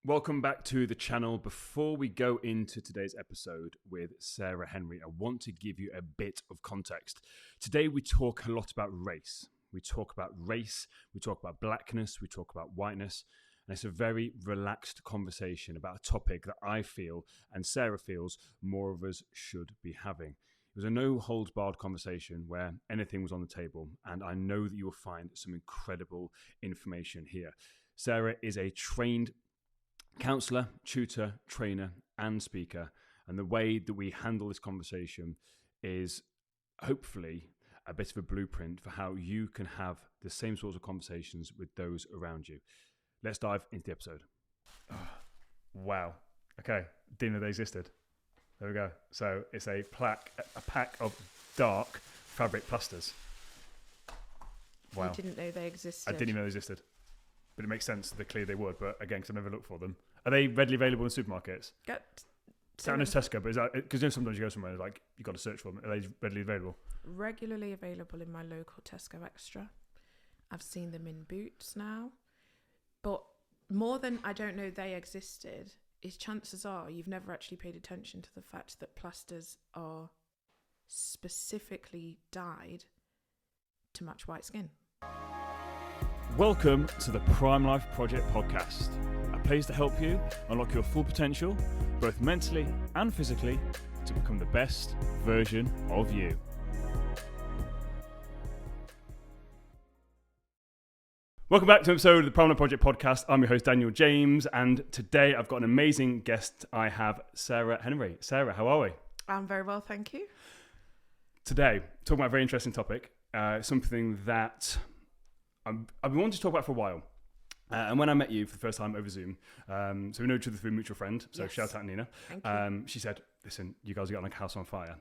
Welcome back to the channel. Before we go into today's episode with Sarah Henry, I want to give you a bit of context. Today we talk a lot about race. We talk about race, we talk about blackness, we talk about whiteness, and it's a very relaxed conversation about a topic that I feel and Sarah feels more of us should be having. It was a no-holds-barred conversation where anything was on the table, and I know that you will find some incredible information here. Sarah is a trained counsellor, tutor, trainer, and speaker. And the way that we handle this conversation is hopefully a bit of a blueprint for how you can have the same sorts of conversations with those around you. Let's dive into the episode. Oh, wow. Okay. Didn't know they existed. There we go. So it's a pack of dark fabric plasters. Wow. You didn't know they existed. I didn't even know they existed. But it makes sense that clearly they would. But again, because I've never looked for them. Are they readily available in supermarkets? Sound as Tesco, but is that because sometimes you go somewhere and like you've got to search for them. Are they readily available? Regularly available in my local Tesco Extra. I've seen them in Boots now. But more than I don't know they existed, is chances are you've never actually paid attention to the fact that plasters are specifically dyed to match white skin. Welcome to the Prime Life Project podcast, a place to help you unlock your full potential, both mentally and physically, to become the best version of you. Welcome back to an episode of the Prime Life Project podcast. I'm your host, Daniel James, and today I've got an amazing guest. I have Sarah Henry. Sarah, how are we? I'm very well, thank you. Today, talking about a very interesting topic, something that I've been wanting to talk about for a while. And when I met you for the first time over Zoom, so we know each other through a mutual friend, so yes. Shout out Nina. Thank you. She said, listen, you guys are getting like a house on fire.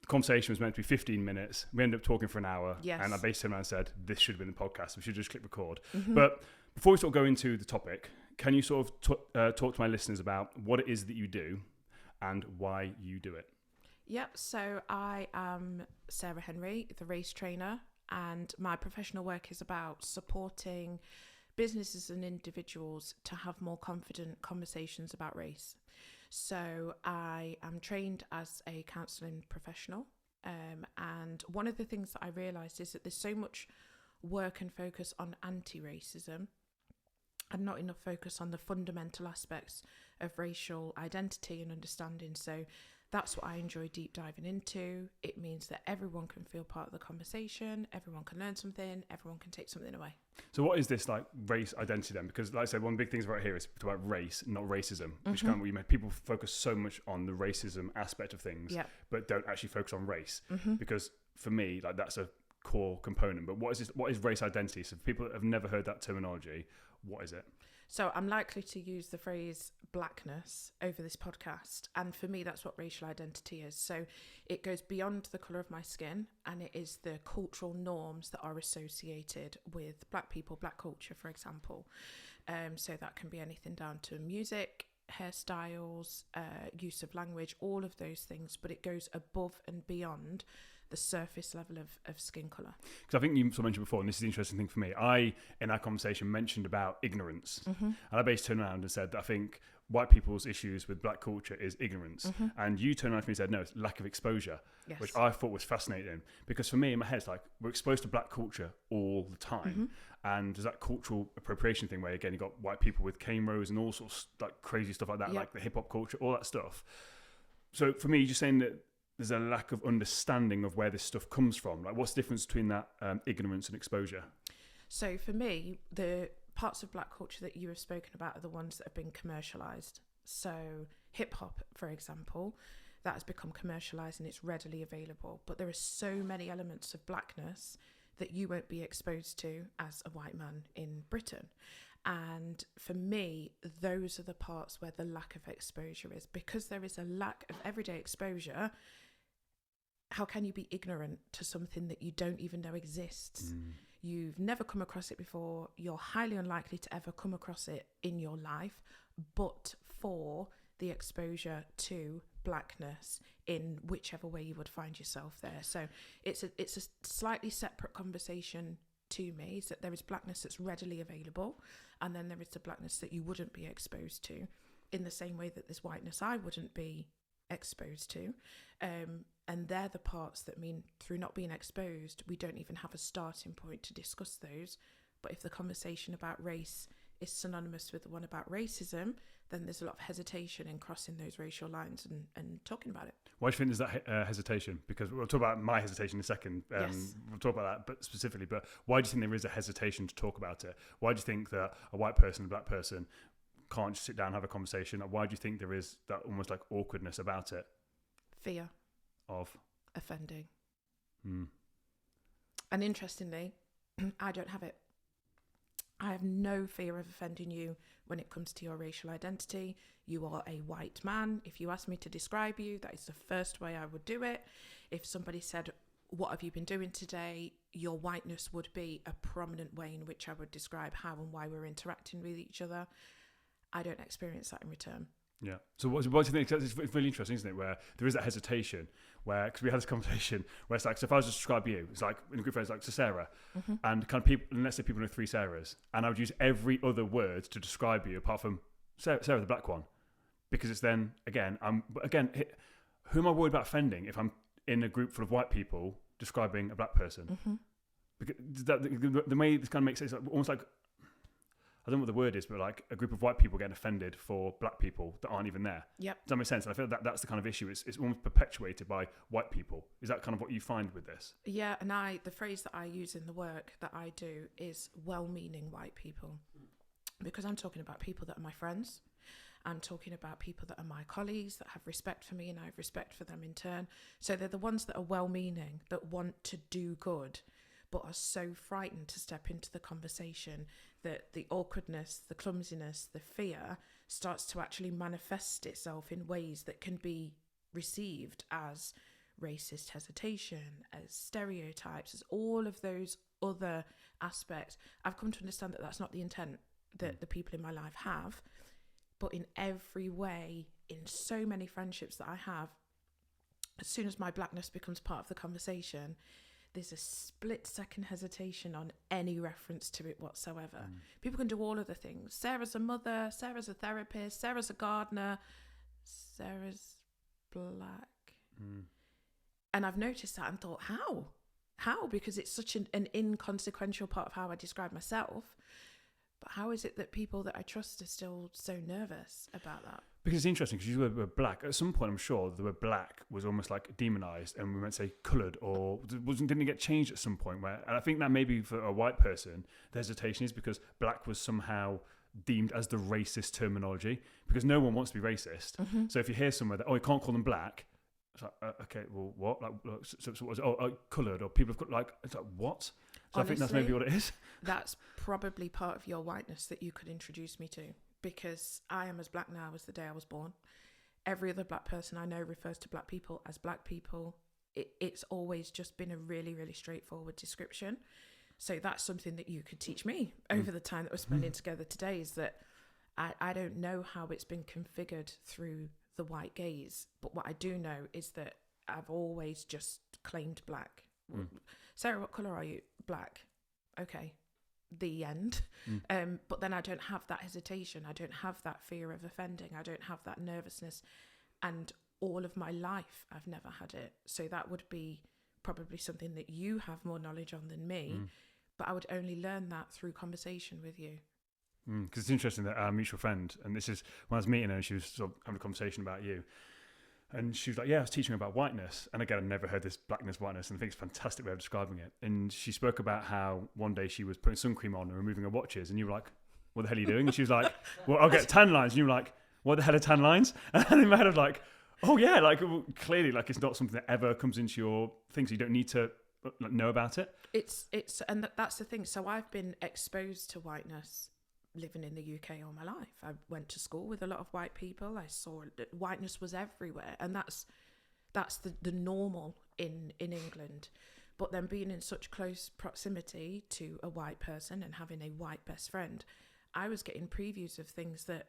The conversation was meant to be 15 minutes. We ended up talking for an hour. Yes. And I basically turned around and said, this should have been the podcast. We should just click record. Mm-hmm. But before we sort of go into the topic, can you sort of talk to my listeners about what it is that you do and why you do it? Yep, so I am Sarah Henry, the race trainer, and my professional work is about supporting businesses and individuals to have more confident conversations about race. So I am trained as a counselling professional, and one of the things that I realised is that there's so much work and focus on anti-racism and not enough focus on the fundamental aspects of racial identity and understanding. So that's what I enjoy deep diving into. It means that everyone can feel part of the conversation, everyone can learn something, everyone can take something away. So what is this like race identity then? Because like I said, one big thing right here is about race, not racism, which kind of you make people focus so much on the racism aspect of things, but don't actually focus on race. Because for me, like that's a core component. But what is this? What is race identity? So for people that have never heard that terminology, what is it? So I'm likely to use the phrase blackness over this podcast. And for me, that's what racial identity is. So it goes beyond the colour of my skin, and it is the cultural norms that are associated with black people, black culture, for example. So that can be anything down to music, hairstyles, use of language, all of those things. But it goes above and beyond the surface level of skin colour. Because I think you mentioned before, and this is the interesting thing for me, I, in our conversation, mentioned about ignorance. And I basically turned around and said that I think white people's issues with black culture is ignorance. And you turned around to me and said, no, it's lack of exposure, which I thought was fascinating. Because for me, in my head, it's like, we're exposed to black culture all the time. And there's that cultural appropriation thing where, again, you got white people with cane rows and all sorts of like crazy stuff like that, like the hip-hop culture, all that stuff. So for me, you're just saying that there's a lack of understanding of where this stuff comes from. Like, what's the difference between that ignorance and exposure? So for me, the parts of black culture that you have spoken about are the ones that have been commercialised. So hip hop, for example, that has become commercialised and it's readily available. But there are so many elements of blackness that you won't be exposed to as a white man in Britain. And for me, those are the parts where the lack of exposure is. Because there is a lack of everyday exposure, how can you be ignorant to something that you don't even know exists? You've never come across it before. You're highly unlikely to ever come across it in your life, but for the exposure to blackness in whichever way you would find yourself there. So it's a slightly separate conversation to me, is that there is blackness that's readily available, and then there is the blackness that you wouldn't be exposed to, in the same way that there's whiteness I wouldn't be exposed to. And they're the parts that mean, through not being exposed, we don't even have a starting point to discuss those. But if the conversation about race is synonymous with the one about racism, then there's a lot of hesitation in crossing those racial lines and talking about it. Why do you think there's that hesitation? Because we'll talk about my hesitation in a second. Yes. We'll talk about that, but specifically. But why do you think there is a hesitation to talk about it? Why do you think that a white person and a black person can't just sit down and have a conversation? Why do you think there is that almost like awkwardness about it? Fear Of offending. Hmm. And interestingly, I don't have it. I have no fear of offending you when it comes to your racial identity. You are a white man. If you ask me to describe you, that is the first way I would do it. If somebody said, what have you been doing today? Your whiteness would be a prominent way in which I would describe how and why we're interacting with each other. I don't experience that in return. Yeah. So what do you think? It's really interesting, isn't it? Where there is that hesitation, where, because we had this conversation where it's like, so if I was to describe you, it's like in a group of friends, like, so Sarah, and kind of people, and let's say people know 3 Sarahs, and I would use every other word to describe you apart from Sarah the black one, because it's then who am I worried about offending if I'm in a group full of white people describing a black person? Because the way this kind of makes it, it's like, almost like, I don't know what the word is, but like a group of white people getting offended for black people that aren't even there. Yep. Does that make sense? And I feel that that's the kind of issue. It's almost perpetuated by white people. Is that kind of what you find with this? Yeah, and the phrase that I use in the work that I do is well-meaning white people, because I'm talking about people that are my friends. I'm talking about people that are my colleagues, that have respect for me and I have respect for them in turn. So they're the ones that are well-meaning, that want to do good, but are so frightened to step into the conversation that the awkwardness, the clumsiness, the fear starts to actually manifest itself in ways that can be received as racist hesitation, as stereotypes, as all of those other aspects. I've come to understand that that's not the intent that the people in my life have, but in every way, in so many friendships that I have, as soon as my blackness becomes part of the conversation, there's a split-second hesitation on any reference to it whatsoever. People can do all of the things. Sarah's a mother, Sarah's a therapist, Sarah's a gardener, Sarah's black. And I've noticed that and thought, how? Because it's such an inconsequential part of how I describe myself. But how is it that people that I trust are still so nervous about that? Because it's interesting, because you were black. At some point, I'm sure the word black was almost like demonized, and we might say coloured, or didn't it get changed at some point? And I think that maybe for a white person, the hesitation is because black was somehow deemed as the racist terminology, because no one wants to be racist. So if you hear somewhere that, you can't call them black, it's like, okay, well, what? Like, so what was it? Coloured, or people have like, it's like, what? So honestly, I think that's maybe what it is. That's probably part of your whiteness that you could introduce me to, because I am as black now as the day I was born. Every other black person I know refers to black people as black people. It's always just been a really, really straightforward description. So that's something that you could teach me over the time that we're spending together today, is that I don't know how it's been configured through the white gaze, but what I do know is that I've always just claimed black. Sarah, what colour are you? Black. Okay, the end. But then I don't have that hesitation. I don't have that fear of offending. I don't have that nervousness. And all of my life, I've never had it. So that would be probably something that you have more knowledge on than me. But I would only learn that through conversation with you. Because it's interesting that our mutual friend, and this is when I was meeting her, and she was sort of having a conversation about you. And she was like, I was teaching her about whiteness. And again, I've never heard this blackness, whiteness, and I think it's a fantastic way of describing it. And she spoke about how one day she was putting sun cream on and removing her watches. And you were like, what the hell are you doing? And she was like, well, I'll get tan lines. And you were like, what the hell are tan lines? And in my head, I was like, oh yeah, like clearly, like it's not something that ever comes into your things. So you don't need to know about it. And that's the thing. So I've been exposed to whiteness living in the UK all my life. I went to school with a lot of white people. I saw that whiteness was everywhere, and that's the normal in England. But then being in such close proximity to a white person and having a white best friend, I was getting previews of things that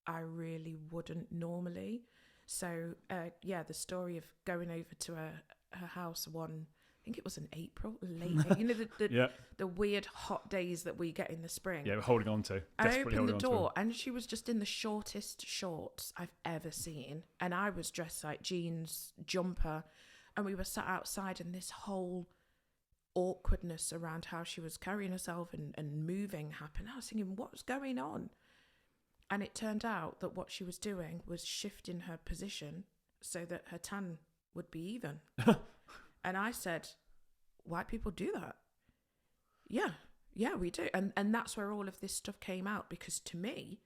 I really wouldn't normally. So the story of going over to her house one, I think it was in April, late May. You know, the weird hot days that we get in the spring. Yeah, we're holding on to. I opened the door and she was just in the shortest shorts I've ever seen. And I was dressed like jeans, jumper. And we were sat outside, and this whole awkwardness around how she was carrying herself and moving happened. I was thinking, what's going on? And it turned out that what she was doing was shifting her position so that her tan would be even. And I said, white people do that. Yeah, we do. And that's where all of this stuff came out, because to me,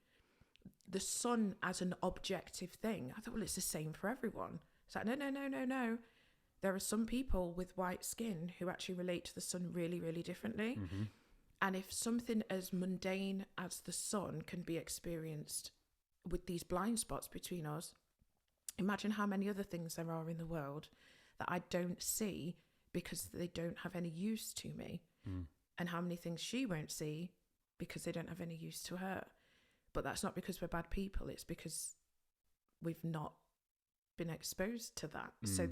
the sun as an objective thing, I thought, well, it's the same for everyone. It's like, no. There are some people with white skin who actually relate to the sun really, really differently. Mm-hmm. And if something as mundane as the sun can be experienced with these blind spots between us, imagine how many other things there are in the world that I don't see because they don't have any use to me. Mm. And how many things she won't see because they don't have any use to her. But that's not because we're bad people. It's because we've not been exposed to that. So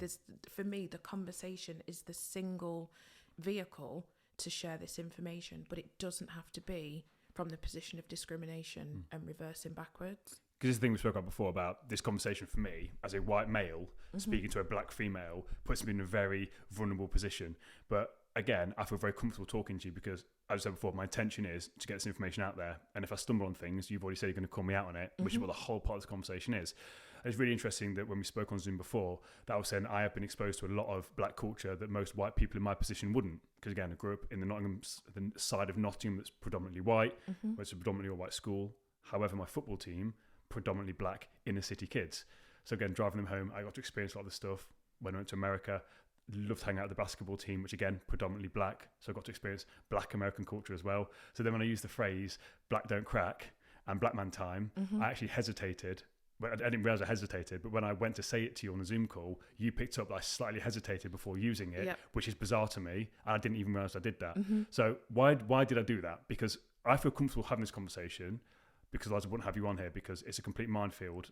for me, the conversation is the single vehicle to share this information, but it doesn't have to be from the position of discrimination and reversing backwards. Because this is the thing we spoke about before, about this conversation for me as a white male speaking to a black female puts me in a very vulnerable position. But again, I feel very comfortable talking to you because, as I said before, my intention is to get this information out there. And if I stumble on things, you've already said you're going to call me out on it, which is what the whole part of this conversation is. It's really interesting that when we spoke on Zoom before, that I was saying I have been exposed to a lot of black culture that most white people in my position wouldn't. Because again, I grew up in the side of Nottingham that's predominantly white, where it's a predominantly all-white school. However, my football team, predominantly black inner city kids. So again, driving them home, I got to experience a lot of this stuff. When I went to America, loved hanging out with the basketball team, which again, predominantly black. So I got to experience black American culture as well. So then when I used the phrase, black don't crack and black man time, I actually hesitated. I didn't realize I hesitated, but when I went to say it to you on the Zoom call, you picked up that I slightly hesitated before using it, which is bizarre to me. And I didn't even realize I did that. So why did I do that? Because I feel comfortable having this conversation, because otherwise I wouldn't have you on here, because it's a complete minefield.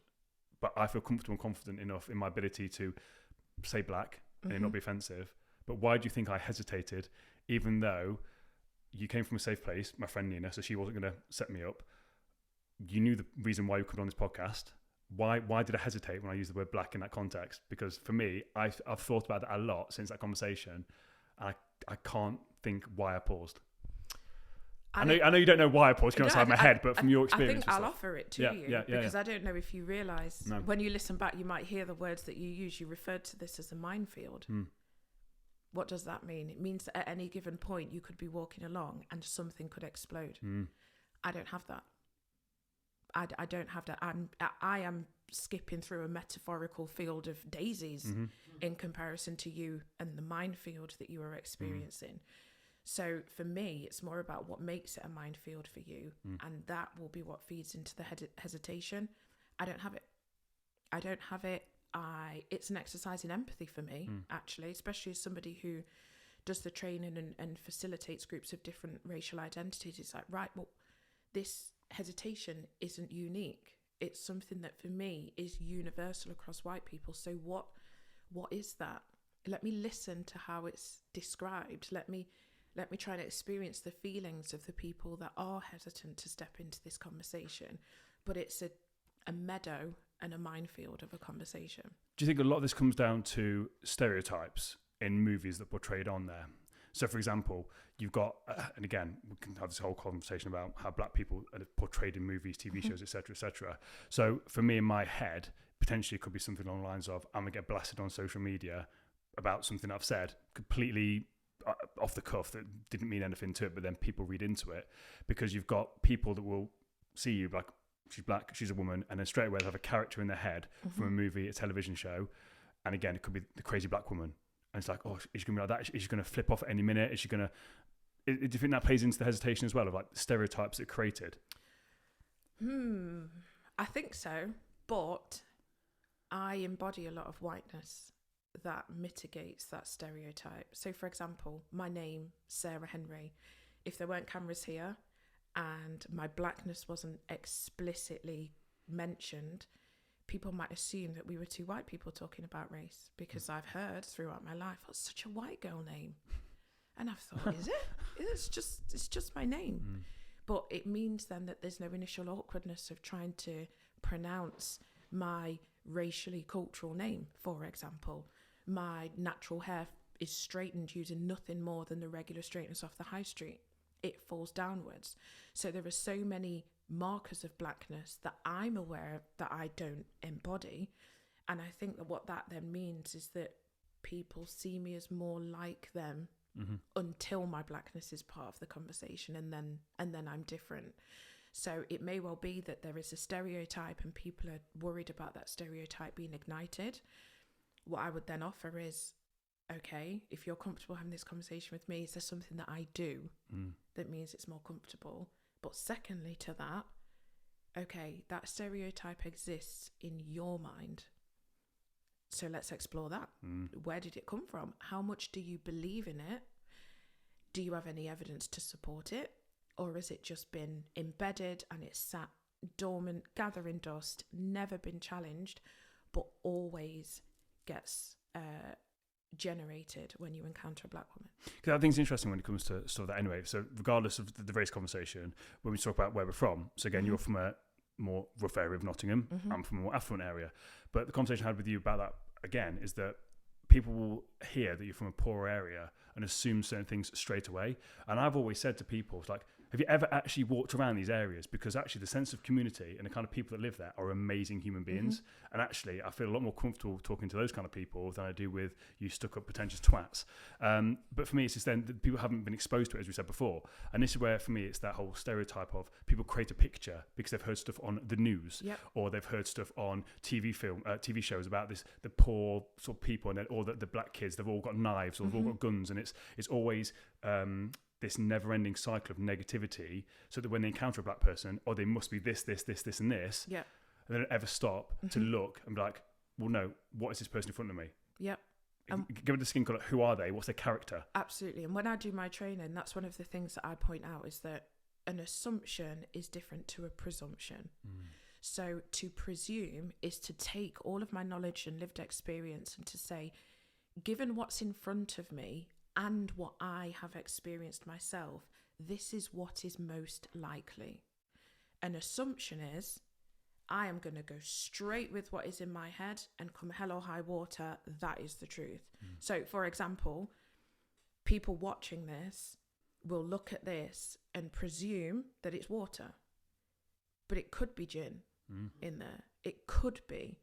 But I feel comfortable and confident enough in my ability to say black and it not be offensive. But why do you think I hesitated, even though you came from a safe place, my friend Nina, so she wasn't going to set me up. You knew the reason why you could be on this podcast. Why did I hesitate when I used the word black in that context? Because for me, I've thought about that a lot since that conversation. I can't think why I paused. I know you don't know why I paused, because outside my head, but from your experience. I think I'll offer it to you because I don't know if you realise when you listen back, you might hear the words that you use. You referred to this as a minefield. What does that mean? It means that at any given point, you could be walking along and something could explode. I don't have that. I don't have that. I am skipping through a metaphorical field of daisies in comparison to you and the minefield that you are experiencing. So for me, it's more about what makes it a minefield for you, and that will be what feeds into the hesitation. I don't have it. It's an exercise in empathy for me, actually, especially as somebody who does the training and facilitates groups of different racial identities. It's like, right, well, this hesitation isn't unique. It's something that for me is universal across white people. So what is that? Let me listen to how it's described. Let me try and experience the feelings of the people that are hesitant to step into this conversation. But it's a meadow and a minefield of a conversation. Do you think a lot of this comes down to stereotypes in movies that are portrayed on there? So, for example, you've got, and again, we can have this whole conversation about how black people are portrayed in movies, TV shows, etc., etc. So, for me, in my head, potentially it could be something along the lines of, I'm going to get blasted on social media about something I've said, completely off the cuff, that didn't mean anything to it, but then people read into it, because you've got people that will see you like, she's black, she's a woman, and then straight away they'll have a character in their head from a movie, a television show, and again, it could be the crazy black woman. And it's like, oh, is she going to be like that? Is she going to flip off at any minute? Is she going to... Do you think that plays into the hesitation as well, of like the stereotypes it created? I think so, but I embody a lot of whiteness that mitigates that stereotype. So, for example, my name, Sarah Henry, if there weren't cameras here and my blackness wasn't explicitly mentioned, people might assume that we were two white people talking about race, because I've heard throughout my life, "Oh, it's such a white girl name," and I've thought, is it? It's just my name. But it means then that there's no initial awkwardness of trying to pronounce my racially cultural name. For example, my natural hair is straightened using nothing more than the regular straighteners off the high street. It falls downwards. So there are so many markers of blackness that I'm aware of that I don't embody. And I think that what that then means is that people see me as more like them until my blackness is part of the conversation, and then I'm different. So it may well be that there is a stereotype and people are worried about that stereotype being ignited. What I would then offer is, okay, if you're comfortable having this conversation with me, is there something that I do that means it's more comfortable? But secondly to that, okay, that stereotype exists in your mind. So let's explore that. Where did it come from? How much do you believe in it? Do you have any evidence to support it? Or has it just been embedded and it's sat dormant, gathering dust, never been challenged, but always gets generated when you encounter a black woman? Because I think it's interesting when it comes to sort of that anyway. So regardless of the race conversation, when we talk about where we're from, so again, you're from a more rough area of Nottingham, I'm from a more affluent area. But the conversation I had with you about that, again, is that people will hear that you're from a poorer area and assume certain things straight away. And I've always said to people, it's like, have you ever actually walked around these areas? Because actually the sense of community and the kind of people that live there are amazing human beings. And actually I feel a lot more comfortable talking to those kind of people than I do with you stuck up pretentious twats. But for me, it's just then that people haven't been exposed to it, as we said before. And this is where, for me, it's that whole stereotype of people create a picture because they've heard stuff on the news or they've heard stuff on TV shows about the poor sort of people, and or the black kids, they've all got knives or they've all got guns. And it's always this never-ending cycle of negativity, so that when they encounter a black person, they must be this, and this, and they don't ever stop to look and be like, well, no, what is this person in front of me? Give it the skin colour. Who are they? What's their character? Absolutely. And when I do my training, that's one of the things that I point out, is that an assumption is different to a presumption. So to presume is to take all of my knowledge and lived experience and to say, given what's in front of me and what I have experienced myself, this is what is most likely. An assumption is, I am going to go straight with what is in my head and come hell or high water, that is the truth. So, for example, people watching this will look at this and presume that it's water. But it could be gin in there. It could be.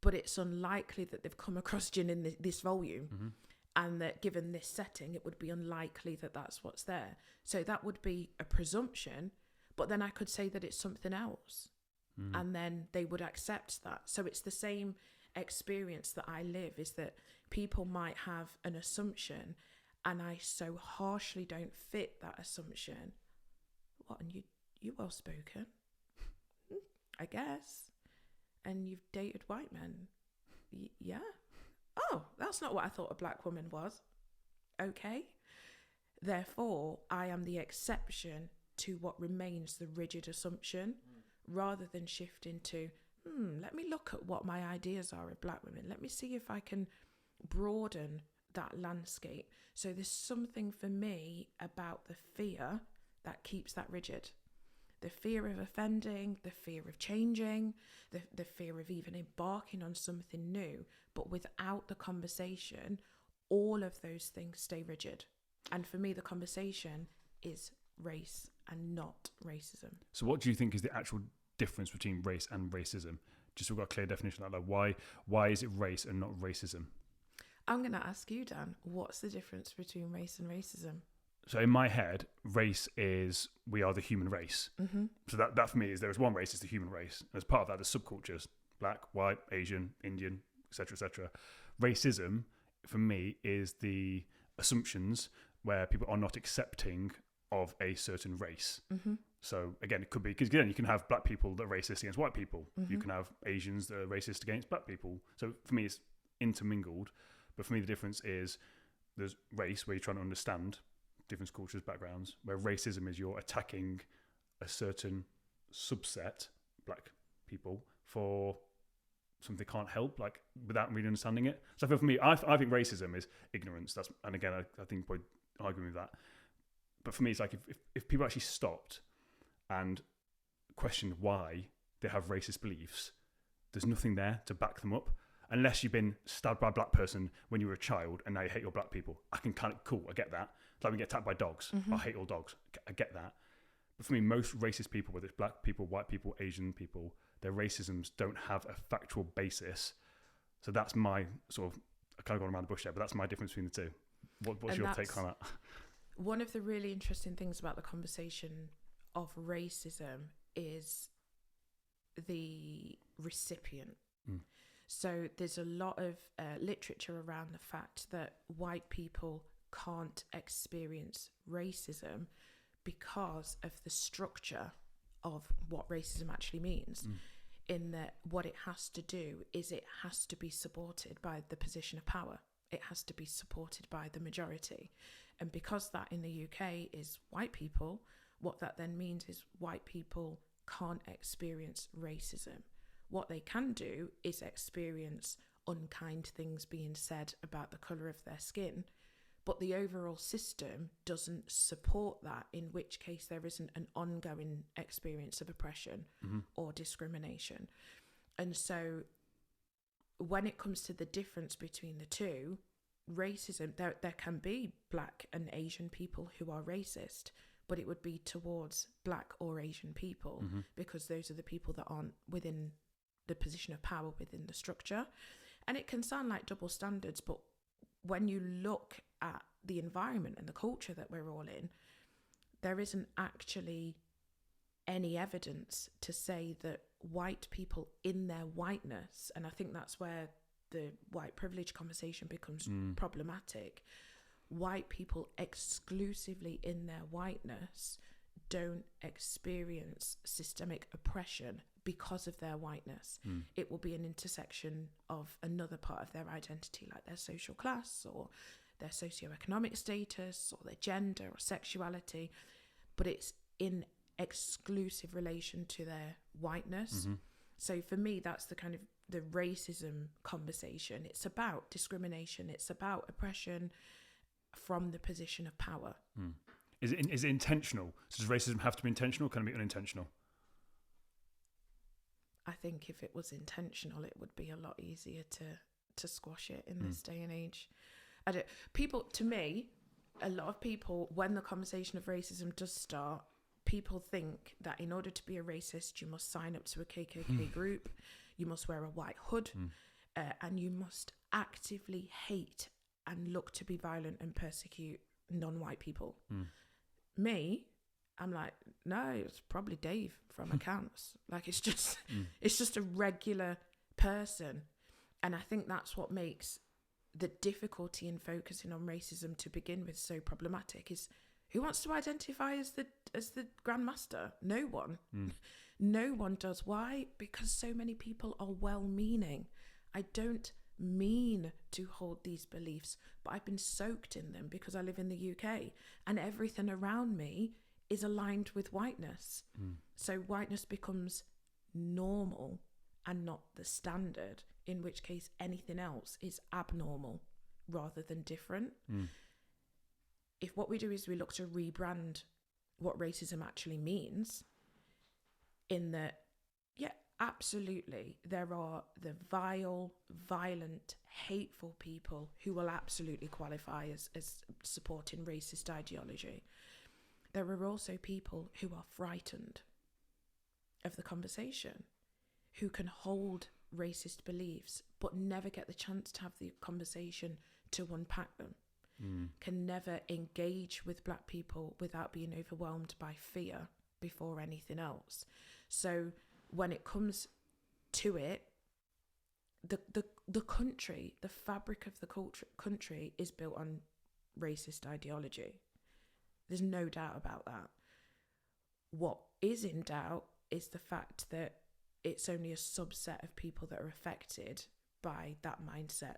But it's unlikely that they've come across gin in this volume. And that given this setting, it would be unlikely that that's what's there. So that would be a presumption, but then I could say that it's something else. And then they would accept that. So it's the same experience that I live, is that people might have an assumption and I so harshly don't fit that assumption. What, and you well spoken? I guess. And you've dated white men? Yeah. Oh, that's not what I thought a black woman was. Okay. Therefore, I am the exception to what remains the rigid assumption, rather than shifting to, let me look at what my ideas are of black women. Let me see if I can broaden that landscape. So there's something for me about the fear that keeps that rigid. The fear of offending, the fear of changing, the fear of even embarking on something new. But without the conversation, all of those things stay rigid. And for me, the conversation is race and not racism. So what do you think is the actual difference between race and racism? Just so we've got a clear definition of that. Like why is it race and not racism? I'm going to ask you, Dan, what's the difference between race and racism? So in my head, race is we are the human race. So that for me is there is one race, is the human race. And as part of that, there's subcultures: black, white, Asian, Indian, etc., etc. Racism, for me, is the assumptions where people are not accepting of a certain race. So again, it could be, because again, you can have black people that are racist against white people. You can have Asians that are racist against black people. So for me, it's intermingled. But for me, the difference is there's race, where you're trying to understand different cultures, backgrounds, where racism is you're attacking a certain subset, black people, for something they can't help, like without really understanding it. So I feel for me, I think racism is ignorance. And again, I think we're arguing with that. But for me, it's like if people actually stopped and questioned why they have racist beliefs, there's nothing there to back them up. Unless you've been stabbed by a black person when you were a child and now you hate all black people. I can kind of, cool, I get that. It's like we get attacked by dogs. I hate all dogs. I get that. But for me, most racist people, whether it's black people, white people, Asian people, their racisms don't have a factual basis. So that's my sort of, I kind of gone around the bush there, but that's my difference between the two. What's your take on that? One of the really interesting things about the conversation of racism is the recipient. So there's a lot of literature around the fact that white people can't experience racism because of the structure of what racism actually means. In that what it has to do is it has to be supported by the position of power. It has to be supported by the majority. And because that in the UK is white people, what that then means is white people can't experience racism. What they can do is experience unkind things being said about the colour of their skin, but the overall system doesn't support that, in which case there isn't an ongoing experience of oppression or discrimination. And so when it comes to the difference between the two, racism, there can be black and Asian people who are racist, but it would be towards black or Asian people because those are the people that aren't within the position of power within the structure. And it can sound like double standards, but when you look at the environment and the culture that we're all in, there isn't actually any evidence to say that white people in their whiteness, and I think that's where the white privilege conversation becomes problematic, white people exclusively in their whiteness don't experience systemic oppression because of their whiteness. It will be an intersection of another part of their identity, like their social class or their socioeconomic status or their gender or sexuality, but it's in exclusive relation to their whiteness. So for me, that's the kind of the racism conversation. It's about discrimination. It's about oppression from the position of power. Is it intentional? So does racism have to be intentional? Can it be unintentional? I think if it was intentional, it would be a lot easier to squash it in this day and age. To me, a lot of people, when the conversation of racism does start, people think that in order to be a racist, you must sign up to a KKK group, you must wear a white hood, and you must actively hate and look to be violent and persecute non-white people. Me, I'm like, no, it's probably Dave from accounts. Like, it's just a regular person. And I think that's what makes the difficulty in focusing on racism to begin with so problematic, is who wants to identify as the grandmaster? No one. No one does. Why? Because so many people are well-meaning. I don't mean to hold these beliefs, but I've been soaked in them because I live in the UK and everything around me is aligned with whiteness. So whiteness becomes normal and not the standard, in which case anything else is abnormal rather than different. If what we do is we look to rebrand what racism actually means, in that, yeah, absolutely, there are the vile, violent, hateful people who will absolutely qualify as supporting racist ideology. There are also people who are frightened of the conversation, who can hold racist beliefs but never get the chance to have the conversation to unpack them, can never engage with black people without being overwhelmed by fear before anything else. So when it comes to it, the country, the fabric of the country is built on racist ideology. There's no doubt about that. What is in doubt is the fact that it's only a subset of people that are affected by that mindset.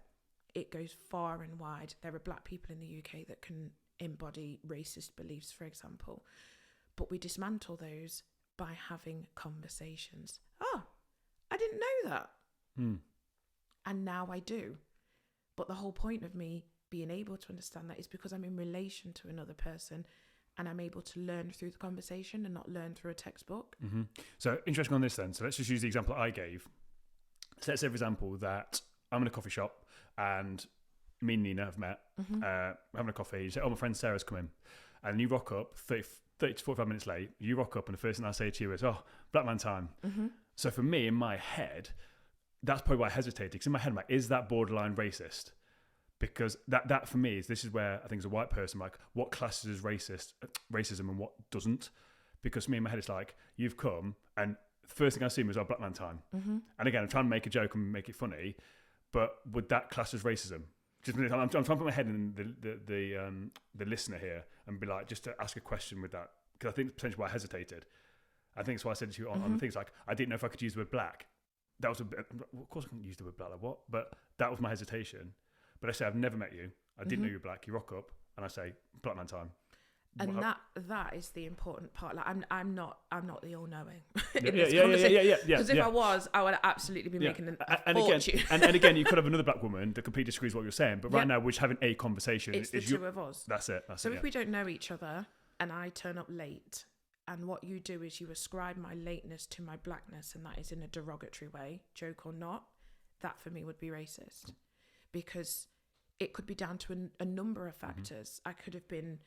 It goes far and wide. There are black people in the UK that can embody racist beliefs, for example, but we dismantle those by having conversations. Oh, I didn't know that. And now I do. But the whole point of me being able to understand that is because I'm in relation to another person and I'm able to learn through the conversation and not learn through a textbook. Mm-hmm. So interesting on this then. So let's just use the example I gave. So let's say, for example, that I'm in a coffee shop and me and Nina have met, having a coffee. You say, oh, my friend Sarah's coming. And you rock up 30 to 45 minutes late. You rock up and the first thing I say to you is, oh, black man time. Mm-hmm. So for me, in my head, that's probably why I hesitated. Because in my head, I'm like, is that borderline racist? Because that for me this is where I think as a white person, like, what classes as racism and what doesn't. Because me in my head, it's like, you've come and the first thing I see was, oh, black man time. Mm-hmm. And again, I'm trying to make a joke and make it funny, but would that class as racism? Just I'm trying to put my head in the listener here and be like, just to ask a question with that, because I think potentially why I hesitated. I think it's why I said to you on the things like, I didn't know if I could use the word black. That was a bit, of course I couldn't use the word black, like what? But that was my hesitation. But I say, I've never met you. I didn't know you were black. You rock up and I say, black man time. And that is the important part. Like I'm not the all knowing in Yeah. this conversation. Because if I was, I would absolutely be making a fortune. And again, you could have another black woman that completely disagrees with what you're saying. But right now, we're just having a conversation. It's the two of us. That's it. So if we don't know each other and I turn up late, and what you do is you ascribe my lateness to my blackness, and that is in a derogatory way, joke or not, that for me would be racist, because it could be down to a number of factors. I could have been,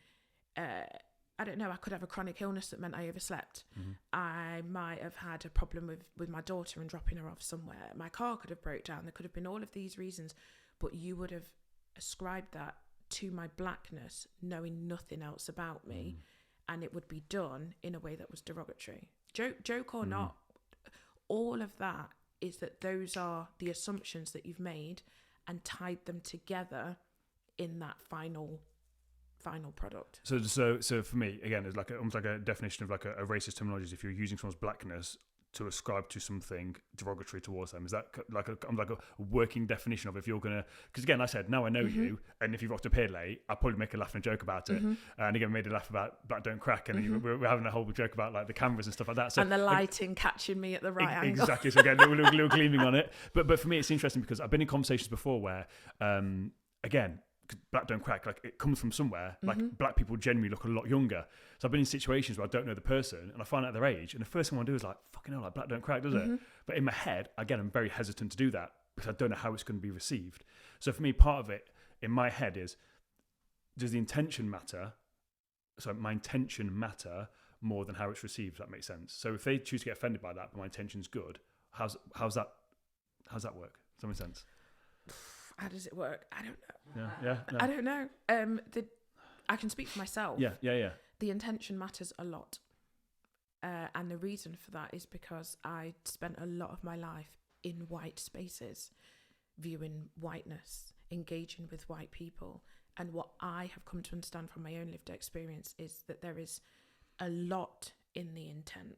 I don't know, I could have a chronic illness that meant I overslept. I might have had a problem with my daughter and dropping her off somewhere. My car could have broke down. There could have been all of these reasons, but you would have ascribed that to my blackness, knowing nothing else about me, and it would be done in a way that was derogatory. Joke or not, all of that is that those are the assumptions that you've made and tied them together in that final product. So for me, again, it's like almost like a definition of like a racist terminology is if you're using someone's blackness to ascribe to something derogatory towards them. Is that like a working definition of if you're gonna? Because again, I said now I know you, and if you've rocked up here late, I'll probably make a laugh and a joke about it. And again, made a laugh about Black Don't Crack, and we're having a whole joke about like the cameras and stuff like that. So, and the lighting catching me at the right angle. Exactly. So again, little gleaming on it. But for me, it's interesting because I've been in conversations before where, again, Black Don't Crack, like it comes from somewhere. Like black people generally look a lot younger. So I've been in situations where I don't know the person and I find out their age, and the first thing I want to do is like, fucking hell, like Black Don't Crack, does it? But in my head, again, I'm very hesitant to do that because I don't know how it's going to be received. So for me, part of it in my head is, does the intention matter? So my intention matter more than how it's received, if that makes sense. So if they choose to get offended by that, but my intention's good, how's that work? Does that make sense? How does it work? I don't know. Yeah. No. I don't know. I can speak for myself. Yeah. The intention matters a lot. And the reason for that is because I spent a lot of my life in white spaces, viewing whiteness, engaging with white people. And what I have come to understand from my own lived experience is that there is a lot in the intent,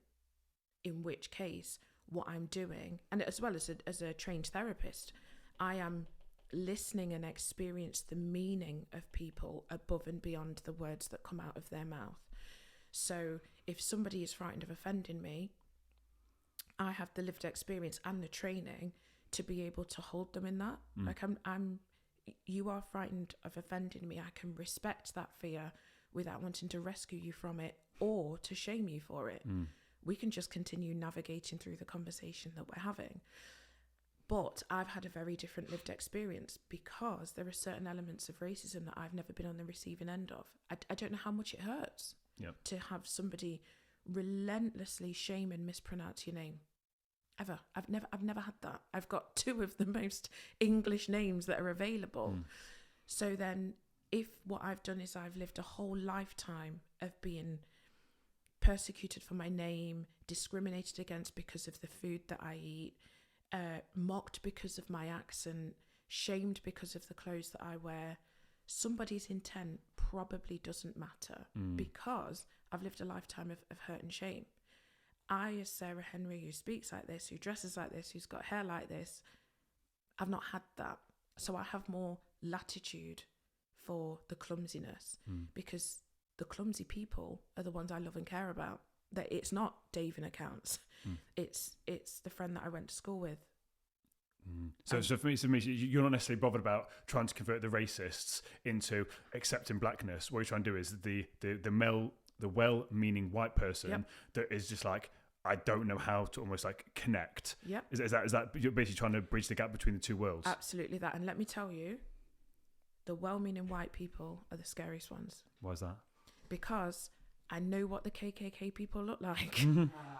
in which case what I'm doing, and as well as a trained therapist, I am listening and experience the meaning of people above and beyond the words that come out of their mouth. So if somebody is frightened of offending me, I have the lived experience and the training to be able to hold them in that. Like you are frightened of offending me. I can respect that fear without wanting to rescue you from it or to shame you for it. We can just continue navigating through the conversation that we're having. But I've had a very different lived experience because there are certain elements of racism that I've never been on the receiving end of. I don't know how much it hurts to have somebody relentlessly shame and mispronounce your name. Ever. I've never had that. I've got two of the most English names that are available. So then if what I've done is I've lived a whole lifetime of being persecuted for my name, discriminated against because of the food that I eat, mocked because of my accent, shamed because of the clothes that I wear, somebody's intent probably doesn't matter because I've lived a lifetime of hurt and shame. I, as Sarah Henry, who speaks like this, who dresses like this, who's got hair like this, I've not had that. So I have more latitude for the clumsiness because the clumsy people are the ones I love and care about. That it's not Dave in accounts. It's the friend that I went to school with. So for me, you're not necessarily bothered about trying to convert the racists into accepting blackness. What you're trying to do is the well-meaning white person that is just like, I don't know how to almost like connect. Yep. Is that you're basically trying to bridge the gap between the two worlds? Absolutely that. And let me tell you, the well-meaning white people are the scariest ones. Why is that? Because I know what the KKK people look like.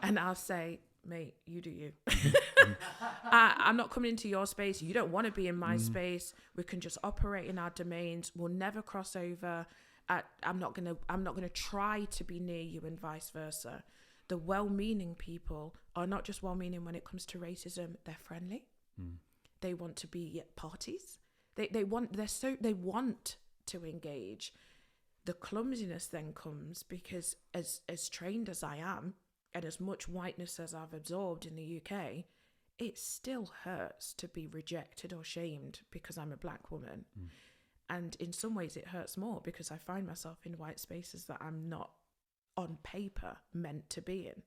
And I'll say, mate, you do you. I'm not coming into your space. You don't want to be in my space. We can just operate in our domains. We'll never cross over. I'm not gonna try to be near you, and vice versa. The well-meaning people are not just well-meaning when it comes to racism. They're friendly. They want to be at parties. They want to engage. The clumsiness then comes because as trained as I am, and as much whiteness as I've absorbed in the UK, it still hurts to be rejected or shamed because I'm a black woman. And in some ways it hurts more because I find myself in white spaces that I'm not on paper meant to be in.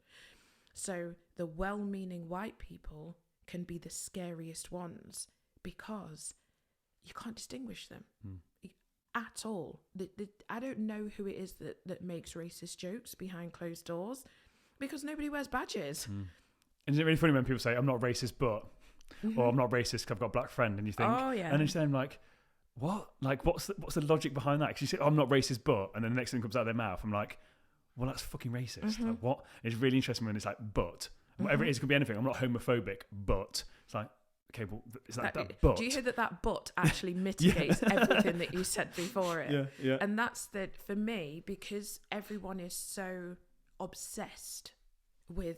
So the well-meaning white people can be the scariest ones because you can't distinguish them at all. I don't know who it is that makes racist jokes behind closed doors, because nobody wears badges. Isn't it really funny when people say, I'm not racist, but, or I'm not racist because I've got a black friend, and you think, oh yeah, and then I'm like, what? Like, what's the logic behind that? Because you say, I'm not racist, but, and then the next thing comes out of their mouth, I'm like, well, that's fucking racist. Like, what? It's really interesting when it's like, but, whatever it is, it could be anything. I'm not homophobic, but it's like, okay, well, is that but? Do you hear that but actually mitigates everything that you said before it? Yeah. And that's for me, because everyone is so obsessed with,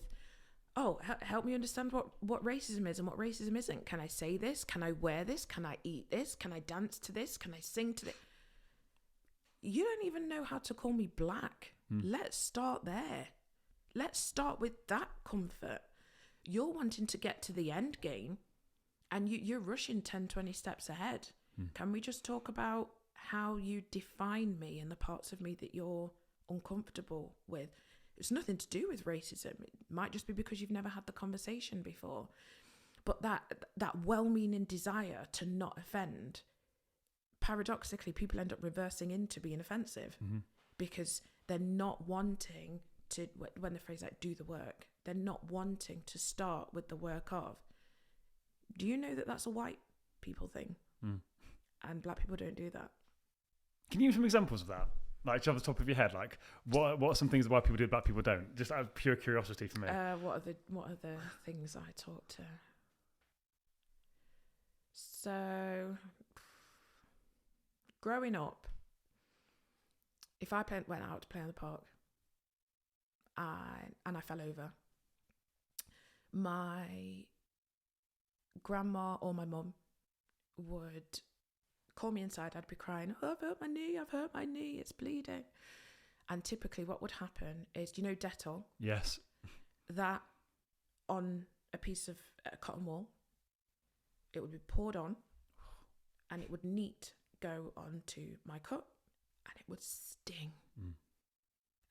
help me understand what racism is and what racism isn't. Can I say this? Can I wear this? Can I eat this? Can I dance to this? Can I sing to this? You don't even know how to call me black. Let's start there. Let's start with that comfort. You're wanting to get to the end game and you're rushing 10, 20 steps ahead. Can we just talk about how you define me and the parts of me that you're uncomfortable with? It's nothing to do with racism. It might just be because you've never had the conversation before. But that well-meaning desire to not offend, paradoxically, people end up reversing into being offensive because they're not wanting to, when the phrase like do the work, they're not wanting to start with the work of. Do you know that that's a white people thing? And black people don't do that. Can you give some examples of that? Like, just off the top of your head, like what are some things that white people do that black people don't? Just out of pure curiosity for me. What are the things I talk to? So, growing up, if I went out to play in the park, and I fell over, my grandma or my mum would call me inside. I'd be crying, I've hurt my knee, it's bleeding. And typically what would happen is, do you know Dettol? Yes. That on a piece of cotton wool, it would be poured on and it would go onto my cut and it would sting.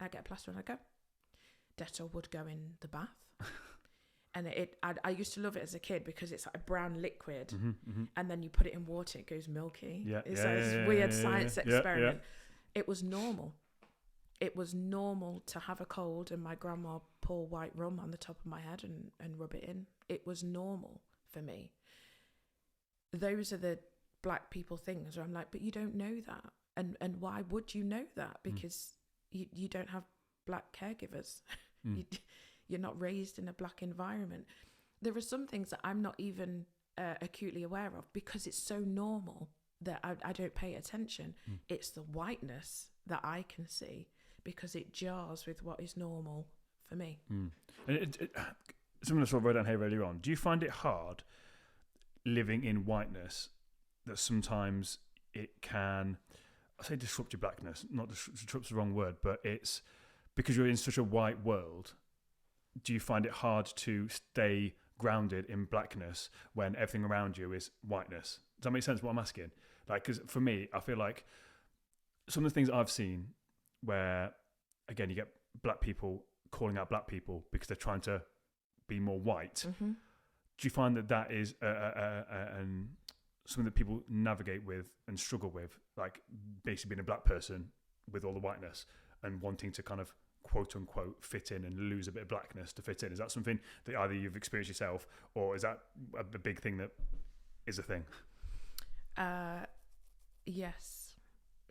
I'd get a plaster and I'd go. Dettol would go in the bath. And I used to love it as a kid because it's like a brown liquid, and then you put it in water, it goes milky. It's this weird science experiment. It was normal. It was normal to have a cold and my grandma pour white rum on the top of my head and rub it in. It was normal for me. Those are the black people things where I'm like, but you don't know that. And why would you know that? Because you don't have black caregivers. You're not raised in a black environment. There are some things that I'm not even acutely aware of because it's so normal that I don't pay attention. It's the whiteness that I can see because it jars with what is normal for me. Something I sort of wrote down here earlier on. Do you find it hard living in whiteness that sometimes it can, I say disrupt your blackness, not disrupt's the wrong word, but it's because you're in such a white world. Do you find it hard to stay grounded in blackness when everything around you is whiteness? Does that make sense what I'm asking? Like, because for me, I feel like some of the things I've seen where, again, you get black people calling out black people because they're trying to be more white. do you find that is something that people navigate with and struggle with, like basically being a black person with all the whiteness and wanting to kind of quote unquote fit in and lose a bit of blackness to fit in? Is that something that either you've experienced yourself, or is that a big thing that is a thing? Yes,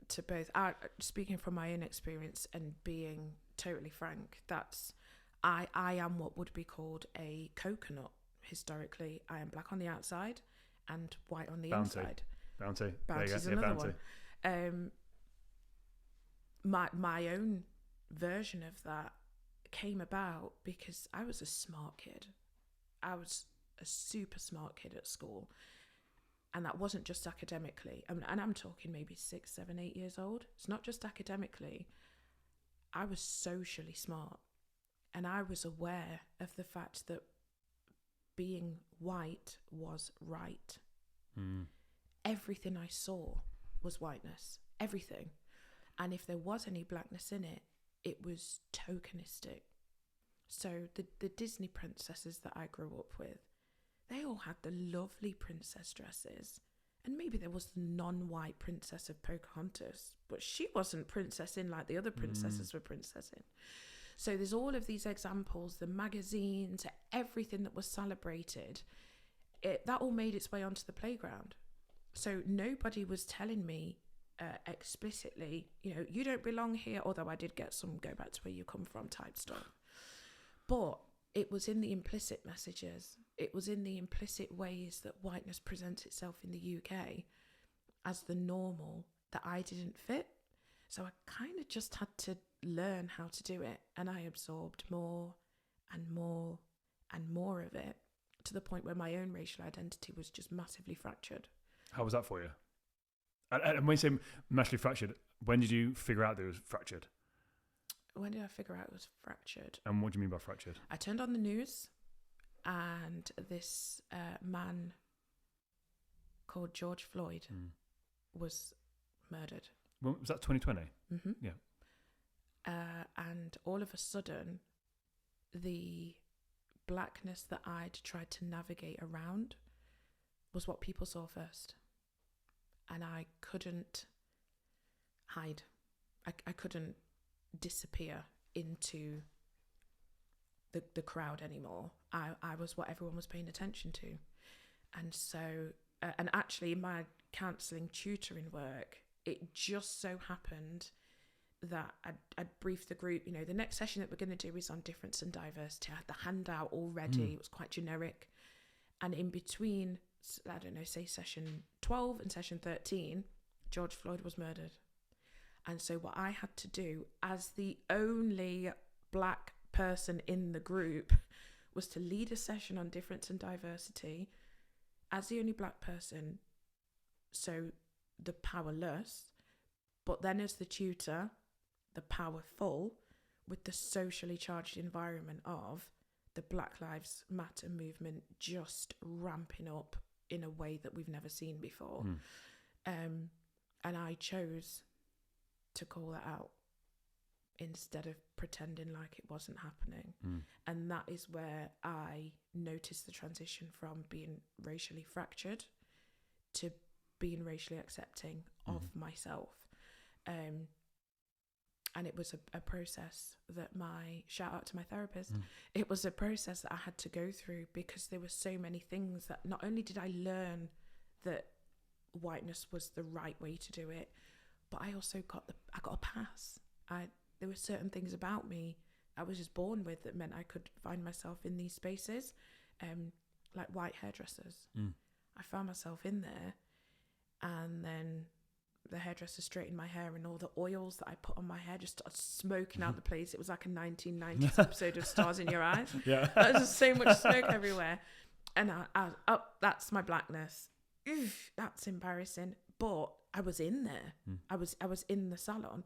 to both. Speaking from my own experience and being totally frank, I am what would be called a coconut. Historically, I am black on the outside and white on the inside. Bounty Bounty's another one. My own version of that came about because I was a smart kid. I was a super smart kid at school. And that wasn't just academically. And I'm talking maybe 6, 7, 8 years old. It's not just academically. I was socially smart. And I was aware of the fact that being white was right. Everything I saw was whiteness. Everything. And if there was any blackness in it, it was tokenistic. So the Disney princesses that I grew up with, they all had the lovely princess dresses. And maybe there was the non-white princess of Pocahontas, but she wasn't princessing like the other princesses were princessing. So there's all of these examples, the magazines, everything that was celebrated, that all made its way onto the playground. So nobody was telling me explicitly, you don't belong here, although I did get some go back to where you come from type stuff. But it was in the implicit messages. It was in the implicit ways that whiteness presents itself in the UK as the normal that I didn't fit. So I kind of just had to learn how to do it. And I absorbed more and more and more of it, to the point where my own racial identity was just massively fractured. How was that for you? And when you say massively fractured, when did you figure out that it was fractured? When did I figure out it was fractured? And what do you mean by fractured? I turned on the news and this man called George Floyd was murdered. Well, was that 2020? Mm-hmm. Yeah. And all of a sudden, the blackness that I'd tried to navigate around was what people saw first. And I couldn't hide. I couldn't disappear into the crowd anymore. I was what everyone was paying attention to. And so, and actually in my counselling tutoring work, it just so happened that I'd briefed the group, the next session that we're going to do is on difference and diversity. I had the handout already. It was quite generic. And in between, I don't know, say session 12 and session 13, George Floyd was murdered. And so what I had to do as the only black person in the group was to lead a session on difference and diversity as the only black person, so the powerless, but then as the tutor, the powerful, with the socially charged environment of the Black Lives Matter movement just ramping up in a way that we've never seen before. And I chose to call that out instead of pretending like it wasn't happening. And that is where I noticed the transition from being racially fractured to being racially accepting of myself. And it was a process that shout out to my therapist, it was a process that I had to go through, because there were so many things that not only did I learn that whiteness was the right way to do it, but I also got a pass. There were certain things about me I was just born with that meant I could find myself in these spaces, like white hairdressers. I found myself in there, and then the hairdresser straightened my hair, and all the oils that I put on my hair just started smoking out the place. It was like a 1990s episode of Stars in Your Eyes. Yeah. There was just so much smoke everywhere. And that's my blackness. Oof, that's embarrassing. But I was in there. I was in the salon.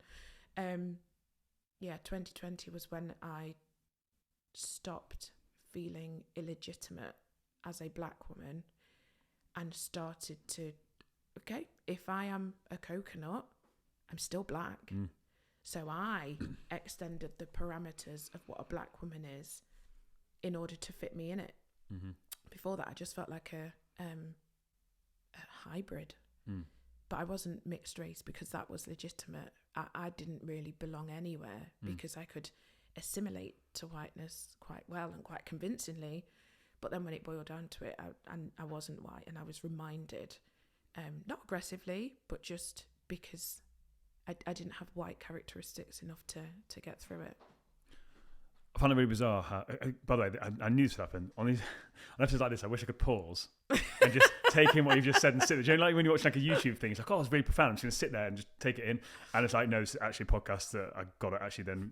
2020 was when I stopped feeling illegitimate as a black woman and started to, okay, if I am a coconut, I'm still black. So I extended the parameters of what a black woman is in order to fit me in it. before that, I just felt like a hybrid. But I wasn't mixed race because that was legitimate. I didn't really belong anywhere because I could assimilate to whiteness quite well and quite convincingly. But then when it boiled down to it, I wasn't white, and I was reminded, not aggressively, but just because I didn't have white characteristics enough to get through it. I find it really bizarre how, by the way, I knew this would happen. On episodes like this, I wish I could pause and just take in what you've just said and sit there. Do you know, like when you watch like a YouTube thing, it's like, oh, it's really profound. I'm just going to sit there and just take it in. And it's like, no, it's actually a podcast that I got to actually then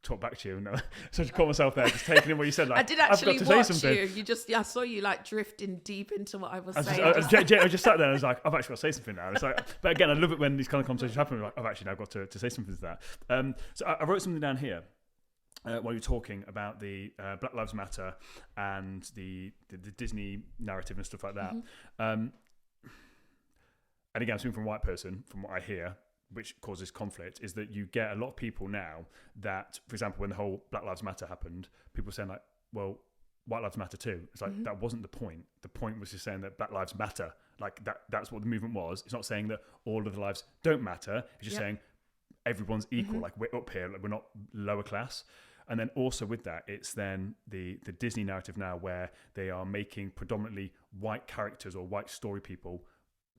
talk back to you. No. So I just caught myself there, just taking in what you said. Like, I did actually I've got to watch say something. you. I saw you like drifting deep into what I was saying. I just sat there and I was like, I've actually got to say something now. And it's like, but again, I love it when these kind of conversations happen. Like, I've actually now got to say something to that. So I wrote something down here. While you're talking about the Black Lives Matter and the Disney narrative and stuff like that. And again, I'm speaking from a white person, from what I hear, which causes conflict, is that you get a lot of people now that, for example, when the whole Black Lives Matter happened, people were saying like, well, white lives matter too. It's like, that wasn't the point. The point was just saying that Black lives matter. Like that's what the movement was. It's not saying that all of the lives don't matter. It's just saying everyone's equal. Like we're up here, like we're not lower class. And then also with that, it's then the Disney narrative now where they are making predominantly white characters or white story people,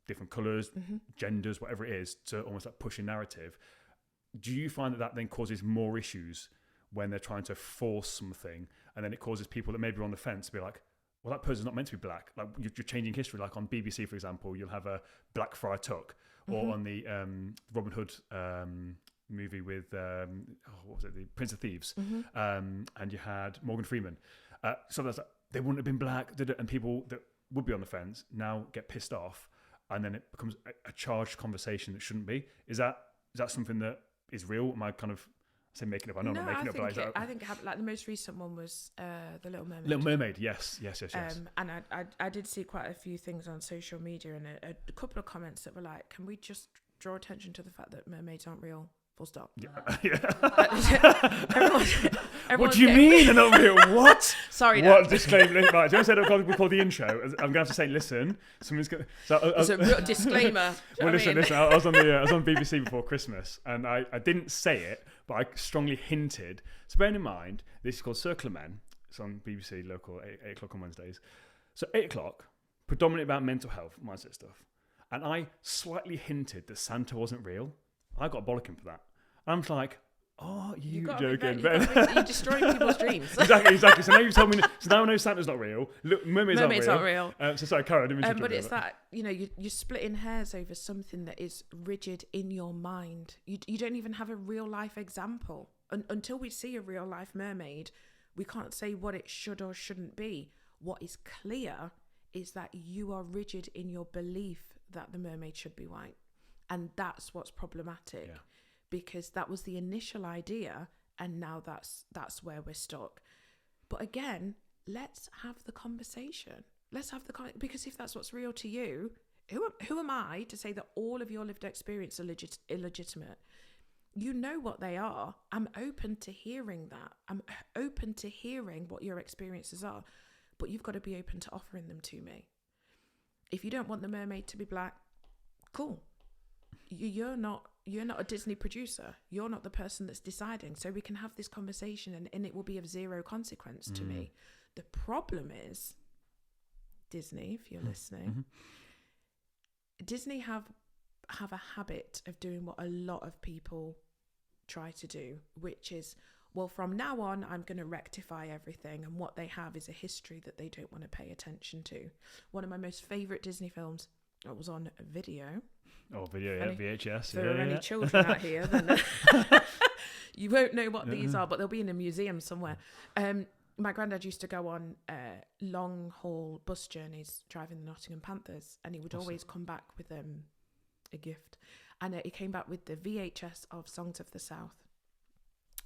different colours, genders, whatever it is, to almost like push a narrative. Do you find that then causes more issues when they're trying to force something, and then it causes people that maybe are on the fence to be like, well, that person's not meant to be black. Like you're changing history. Like on BBC, for example, you'll have a Black Friar Tuck, or on the Robin Hood movie with what was it, the Prince of Thieves, and you had Morgan Freeman. So that's like, they wouldn't have been black, did it? And people that would be on the fence now get pissed off, and then it becomes a charged conversation that shouldn't be. Is that something that is real? Am I kind of saying making up? I know I'm not making up. But I think like the most recent one was the Little Mermaid. Little Mermaid, yes. And I did see quite a few things on social media and a couple of comments that were like, can we just draw attention to the fact that mermaids aren't real? Full stop. What do you mean they're not real? What? Sorry, what disclaimer? Right, do you want to say we call the intro? I'm going to have to say, listen, someone's going. It's a real disclaimer. Well, listen. I was on BBC before Christmas, and I didn't say it, but I strongly hinted. So bearing in mind, this is called Circle of Men. It's on BBC local, 8 o'clock on Wednesdays. So 8 o'clock, predominantly about mental health, mindset stuff, and I slightly hinted that Santa wasn't real. I got a bollocking for that. I'm like, oh, you joking? You're destroying people's dreams. Exactly. So now you told me. So now I know Santa's not real. Look, mermaids aren't real. So sorry, Cara, I didn't mean to. But it's that you're splitting hairs over something that is rigid in your mind. You don't even have a real life example. Until we see a real life mermaid, we can't say what it should or shouldn't be. What is clear is that you are rigid in your belief that the mermaid should be white. And that's what's problematic, because that was the initial idea, and now that's where we're stuck. But again, let's have the conversation. Because if that's what's real to you, who am I to say that all of your lived experience are illegitimate? You know what they are. I'm open to hearing that. I'm open to hearing what your experiences are, but you've got to be open to offering them to me. If you don't want the mermaid to be black, cool. You're not a Disney producer. You're not the person that's deciding. So we can have this conversation and it will be of zero consequence to me. The problem is, Disney, if you're listening, Disney have a habit of doing what a lot of people try to do, which is, well, from now on, I'm going to rectify everything. And what they have is a history that they don't want to pay attention to. One of my most favourite Disney films, it was on video. Oh, video, VHS. If there are any children out here, then you won't know what these are, but they'll be in a museum somewhere. My granddad used to go on long haul bus journeys driving the Nottingham Panthers, and he would always come back with a gift. And he came back with the VHS of Songs of the South.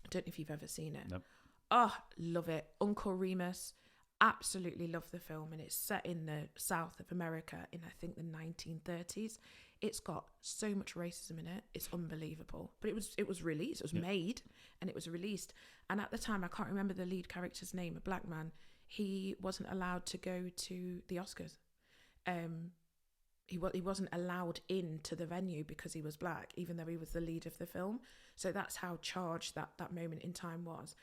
I don't know if you've ever seen it. Nope. Oh, love it. Uncle Remus. Absolutely love the film, and it's set in the South of America in, I think, the 1930s. It's got so much racism in it. It's unbelievable. But it was released. It was made and it was released. And at the time, I can't remember the lead character's name, a black man. he wasn't allowed to go to the Oscars. He wasn't allowed into the venue because he was black, even though he was the lead of the film. So that's how charged that moment in time was.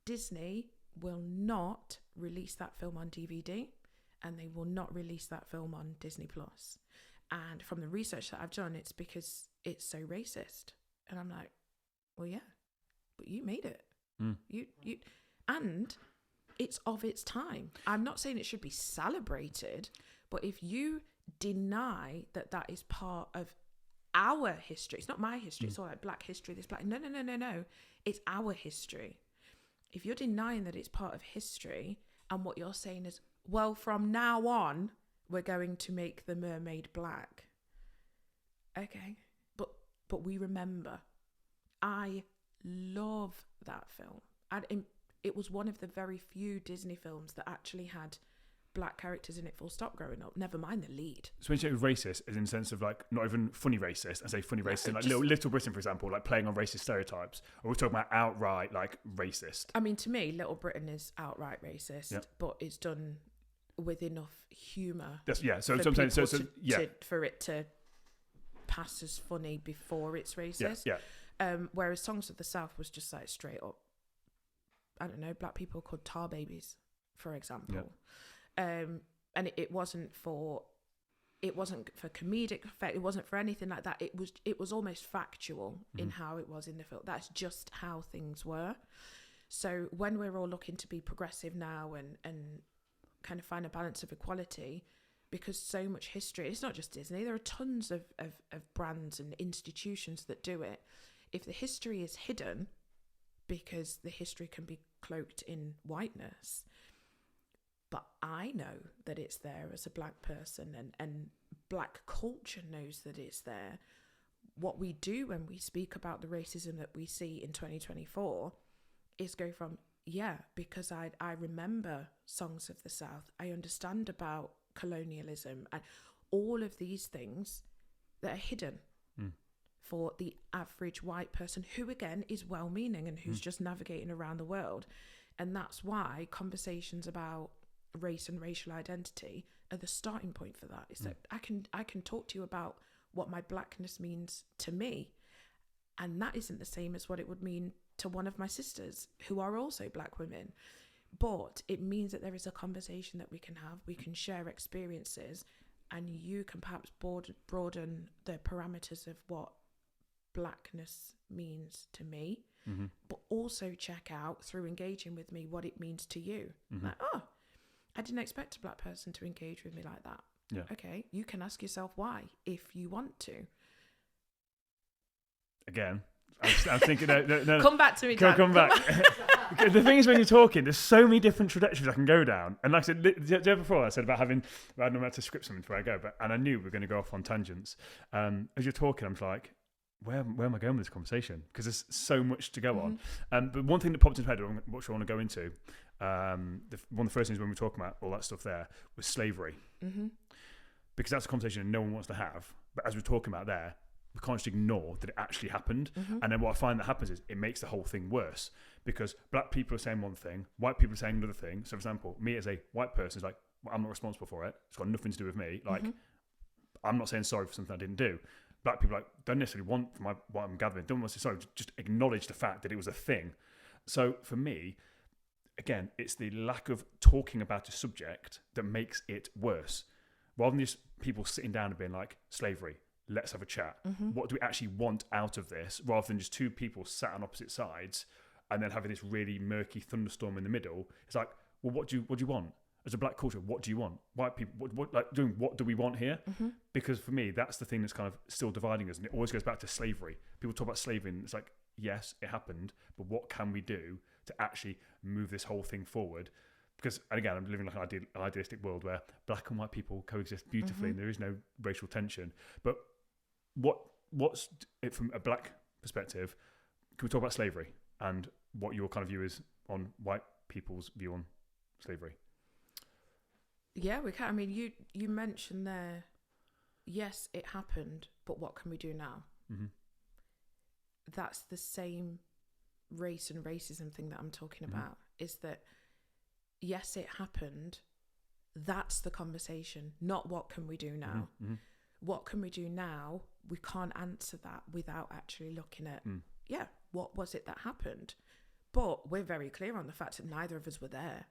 Disney will not release that film on DVD, and they will not release that film on Disney Plus. And from the research that I've done, it's because it's so racist. And I'm like, well, yeah, but you made it. You and it's of its time. I'm not saying it should be celebrated, but if you deny that is part of our history, it's not my history, it's all like black history, this black, no, it's our history. If you're denying that it's part of history, and what you're saying is, well, from now on, we're going to make the mermaid black. Okay, but we remember. I love that film. And it was one of the very few Disney films that actually had black characters in it full stop growing up, never mind the lead. So when you say racist, is in the sense of like not even funny racist, I say funny racist, in like Little Britain, for example, like playing on racist stereotypes, or we're talking about outright like racist? I mean, to me, Little Britain is outright racist, but it's done with enough humour. For it to pass as funny before it's racist. Whereas Songs of the South was just like straight up, I don't know, black people called tar babies, for example. And it wasn't for comedic effect. It wasn't for anything like that. It was almost factual in how it was in the film. That's just how things were. So when we're all looking to be progressive now and kind of find a balance of equality, because so much history, it's not just Disney, there are tons of brands and institutions that do it. If the history is hidden, because the history can be cloaked in whiteness, but I know that it's there as a black person, and black culture knows that it's there. What we do when we speak about the racism that we see in 2024 is go from, because I remember Songs of the South, I understand about colonialism and all of these things that are hidden for the average white person, who again is well-meaning and who's just navigating around the world. And that's why conversations about race and racial identity are the starting point for that. Is that I can talk to you about what my blackness means to me, and that isn't the same as what it would mean to one of my sisters who are also black women. But it means that there is a conversation that we can have, we can share experiences, and you can perhaps broaden the parameters of what blackness means to me, but also check out through engaging with me what it means to you. Like, I didn't expect a black person to engage with me like that. Okay, you can ask yourself why if you want to. Again, I'm thinking, no. Come back to me, Dan. Come back. The thing is, when you're talking, there's so many different trajectories I can go down. And like I said, the day before, I said about having, I don't know how to script something before I go, and I knew we were going to go off on tangents. As you're talking, I'm like, where am I going with this conversation? Because there's so much to go on. But one thing that popped into my head, which I want to go into, one of the first things when we were talking about all that stuff there was slavery. Because that's a conversation no one wants to have. But as we're talking about there, we can't just ignore that it actually happened. And then what I find that happens is it makes the whole thing worse, because black people are saying one thing, white people are saying another thing. So for example, me as a white person is like, well, I'm not responsible for it. It's got nothing to do with me. Like, I'm not saying sorry for something I didn't do. Black people like don't necessarily want from what I'm gathering, don't want to say sorry, just acknowledge the fact that it was a thing. So for me, again, it's the lack of talking about a subject that makes it worse. Rather than just people sitting down and being like, slavery, let's have a chat. What do we actually want out of this? Rather than just two people sat on opposite sides and then having this really murky thunderstorm in the middle. It's like, well, what do you want? As a black culture, what do you want? White people, what do we want here? Because for me, that's the thing that's kind of still dividing us. And it always goes back to slavery. People talk about slavery and it's like, yes, it happened, but what can we do to actually move this whole thing forward? Because, and again, I'm living like an idealistic world where black and white people coexist beautifully and there is no racial tension. But what's it from a black perspective? Can we talk about slavery and what your kind of view is on white people's view on slavery? Yeah, we can. I mean, you mentioned there, yes, it happened, but what can we do now? That's the same race and racism thing that I'm talking about, is that yes, it happened. That's the conversation, not what can we do now. Mm-hmm. What can we do now? We can't answer that without actually looking at, what was it that happened? But we're very clear on the fact that neither of us were there.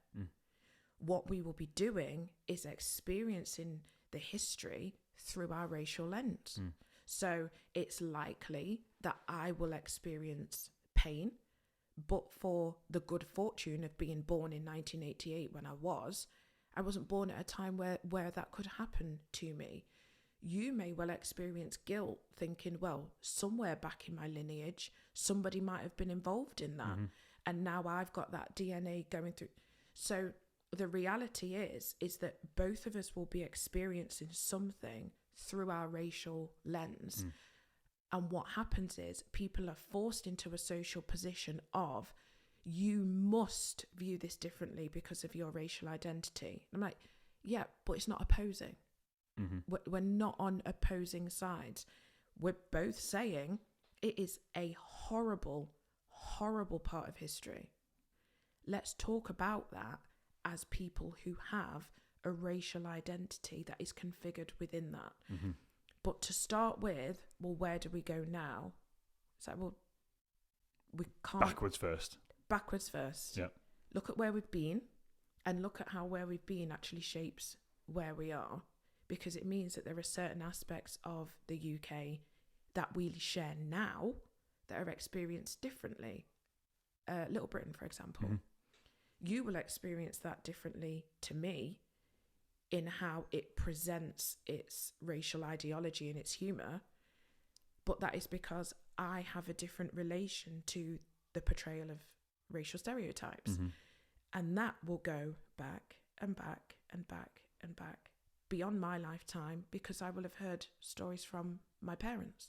What we will be doing is experiencing the history through our racial lens. So it's likely that I will experience pain, but for the good fortune of being born in 1988 when I wasn't born at a time where that could happen to me. You may well experience guilt thinking, well, somewhere back in my lineage, somebody might have been involved in that. And now I've got that DNA going through. So the reality is that both of us will be experiencing something through our racial lens. And what happens is people are forced into a social position of, you must view this differently because of your racial identity. I'm like, yeah, but it's not opposing. We're not on opposing sides. We're both saying it is a horrible, horrible part of history. Let's talk about that as people who have a racial identity that is configured within that. But to start with, well, where do we go now? It's like, well, we can't. Backwards first. Yeah. Look at where we've been, and look at how where we've been actually shapes where we are, because it means that there are certain aspects of the UK that we share now that are experienced differently. Little Britain, for example. You will experience that differently to me in how it presents its racial ideology and its humour, but that is because I have a different relation to the portrayal of racial stereotypes. And that will go back and back and back and back beyond my lifetime, because I will have heard stories from my parents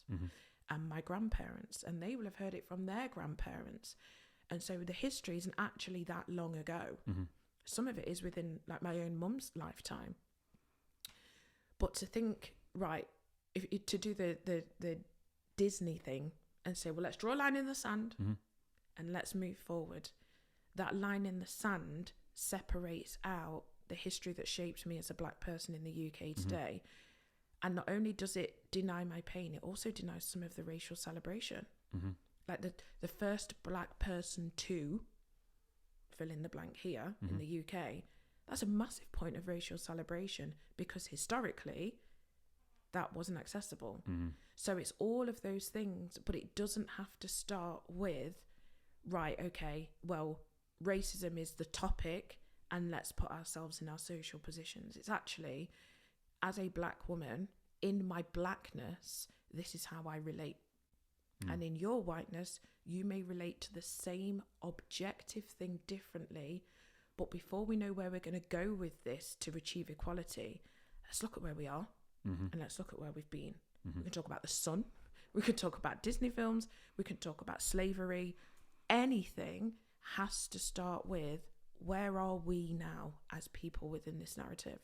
and my grandparents, and they will have heard it from their grandparents. And so the history isn't actually that long ago. Some of it is within like my own mum's lifetime. But to think, right, to do the Disney thing and say, well, let's draw a line in the sand and let's move forward. That line in the sand separates out the history that shaped me as a black person in the UK today. And not only does it deny my pain, it also denies some of the racial celebration. Like the first black person to fill in the blank here in the UK, that's a massive point of racial celebration, because historically that wasn't accessible. So it's all of those things, but it doesn't have to start with, right, okay, well, racism is the topic and let's put ourselves in our social positions. It's actually, as a black woman, in my blackness, this is how I relate. And in your whiteness, you may relate to the same objective thing differently. But before we know where we're going to go with this to achieve equality, let's look at where we are and let's look at where we've been. We can talk about the sun. We can talk about Disney films. We can talk about slavery. Anything has to start with, where are we now as people within this narrative?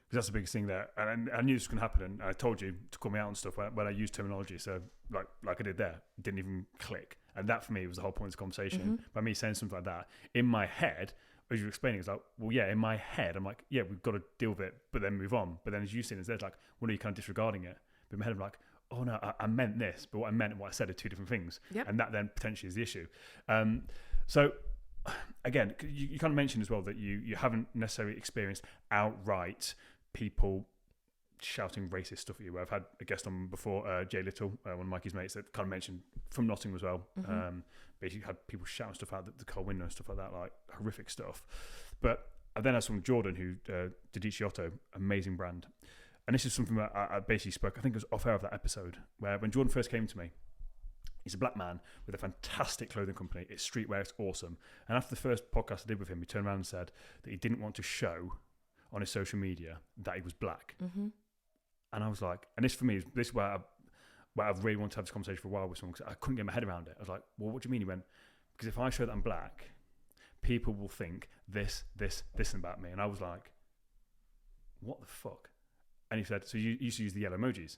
Because that's the biggest thing there. And I knew this was going to happen, and I told you to call me out and stuff when I used terminology. So like I did there, it didn't even click. And that for me was the whole point of the conversation. By me saying something like that, in my head, as you were explaining, it's like, well, yeah, in my head, I'm like, yeah, we've got to deal with it, but then move on. But then as you see it, it's like, well, no, you're kind of disregarding it. But in my head, I'm like, oh no, I meant this, but what I meant and what I said are two different things. And that then potentially is the issue. So again, you kind of mentioned as well that you haven't necessarily experienced outright people shouting racist stuff at you. I've had a guest on before, Jay Little, one of Mikey's mates, that kind of mentioned from Nottingham as well. Basically had people shouting stuff out the car window and stuff like that, like horrific stuff. But I then had someone, Jordan, who Didici Otto, amazing brand. And this is something that I basically spoke, I think it was off air of that episode, where when Jordan first came to me, he's a black man with a fantastic clothing company. It's streetwear, it's awesome. And after the first podcast I did with him, he turned around and said that he didn't want to show on his social media that he was black. And I was like, and this for me, this is where I've really wanted to have this conversation for a while with someone, because I couldn't get my head around it. I was like, well, what do you mean? He went, because if I show that I'm black, people will think this about me. And I was like, what the fuck? And he said, so you used to use the yellow emojis.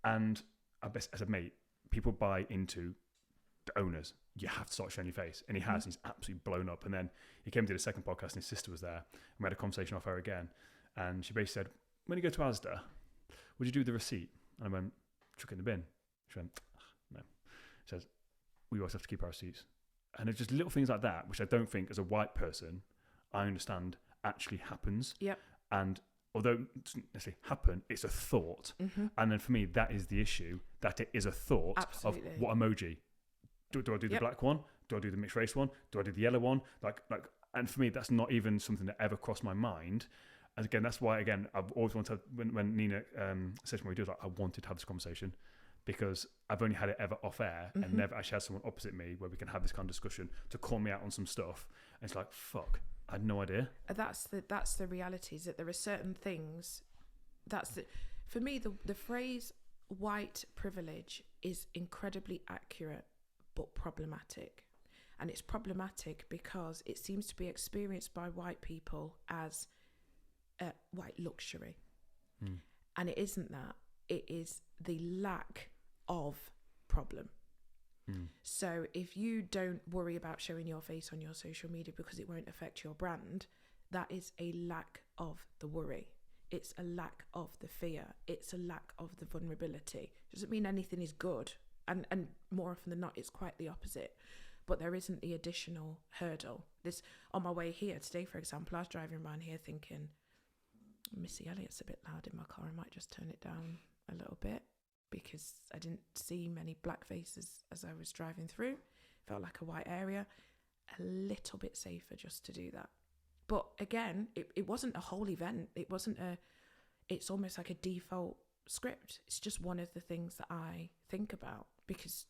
And I said, mate, people buy into the owners, you have to start showing your face. And he has, and he's absolutely blown up. And then he came to the second podcast and his sister was there. And we had a conversation off her again. And she basically said, when you go to Asda, would you do the receipt? And I went, chuck it in the bin. She went, no. She says, we always have to keep our receipts. And it's just little things like that, which I don't think as a white person, I understand actually happens. Yep. And although it doesn't necessarily happen, it's a thought. And then for me, that is the issue, that it is a thought. Absolutely. Of what emoji. Do I do the black one? Do I do the mixed race one? Do I do the yellow one? Like, and for me, that's not even something that ever crossed my mind. And again, that's why, again, I've always wanted to, when Nina said to me, I wanted to have this conversation because I've only had it ever off air and never actually had someone opposite me where we can have this kind of discussion to call me out on some stuff. And it's like, fuck, I had no idea. That's the reality, is that there are certain things. For me, the phrase white privilege is incredibly accurate, but problematic. And it's problematic because it seems to be experienced by white people as white luxury. And it isn't that. It is the lack of problem. So if you don't worry about showing your face on your social media because it won't affect your brand, that is a lack of the worry. It's a lack of the fear. It's a lack of the vulnerability. Doesn't mean anything is good. And more often than not, it's quite the opposite. But there isn't the additional hurdle. This, on my way here today, for example, I was driving around here thinking, Missy Elliott's a bit loud in my car. I might just turn it down a little bit because I didn't see many black faces as I was driving through. Felt like a white area. A little bit safer just to do that. But again, it wasn't a whole event. It's almost like a default script. It's just one of the things that I think about because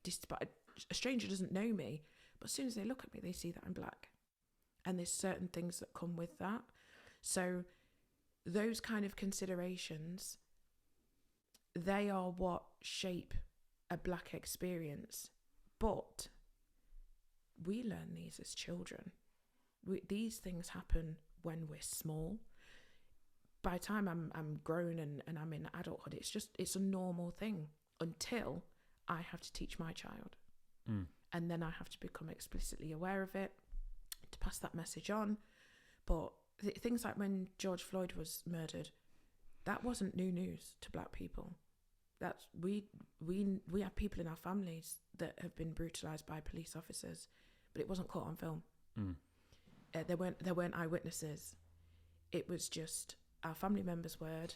despite a stranger doesn't know me, but as soon as they look at me, they see that I'm black. And there's certain things that come with that. So those kind of considerations, they are what shape a black experience. But we learn these as children. These things happen when we're small. By the time I'm grown and I'm in adulthood, it's a normal thing until I have to teach my child. And then I have to become explicitly aware of it to pass that message on. But things like when George Floyd was murdered, that wasn't new news to black people. That's we have people in our families that have been brutalized by police officers, but it wasn't caught on film. There weren't eyewitnesses. It was just our family members' word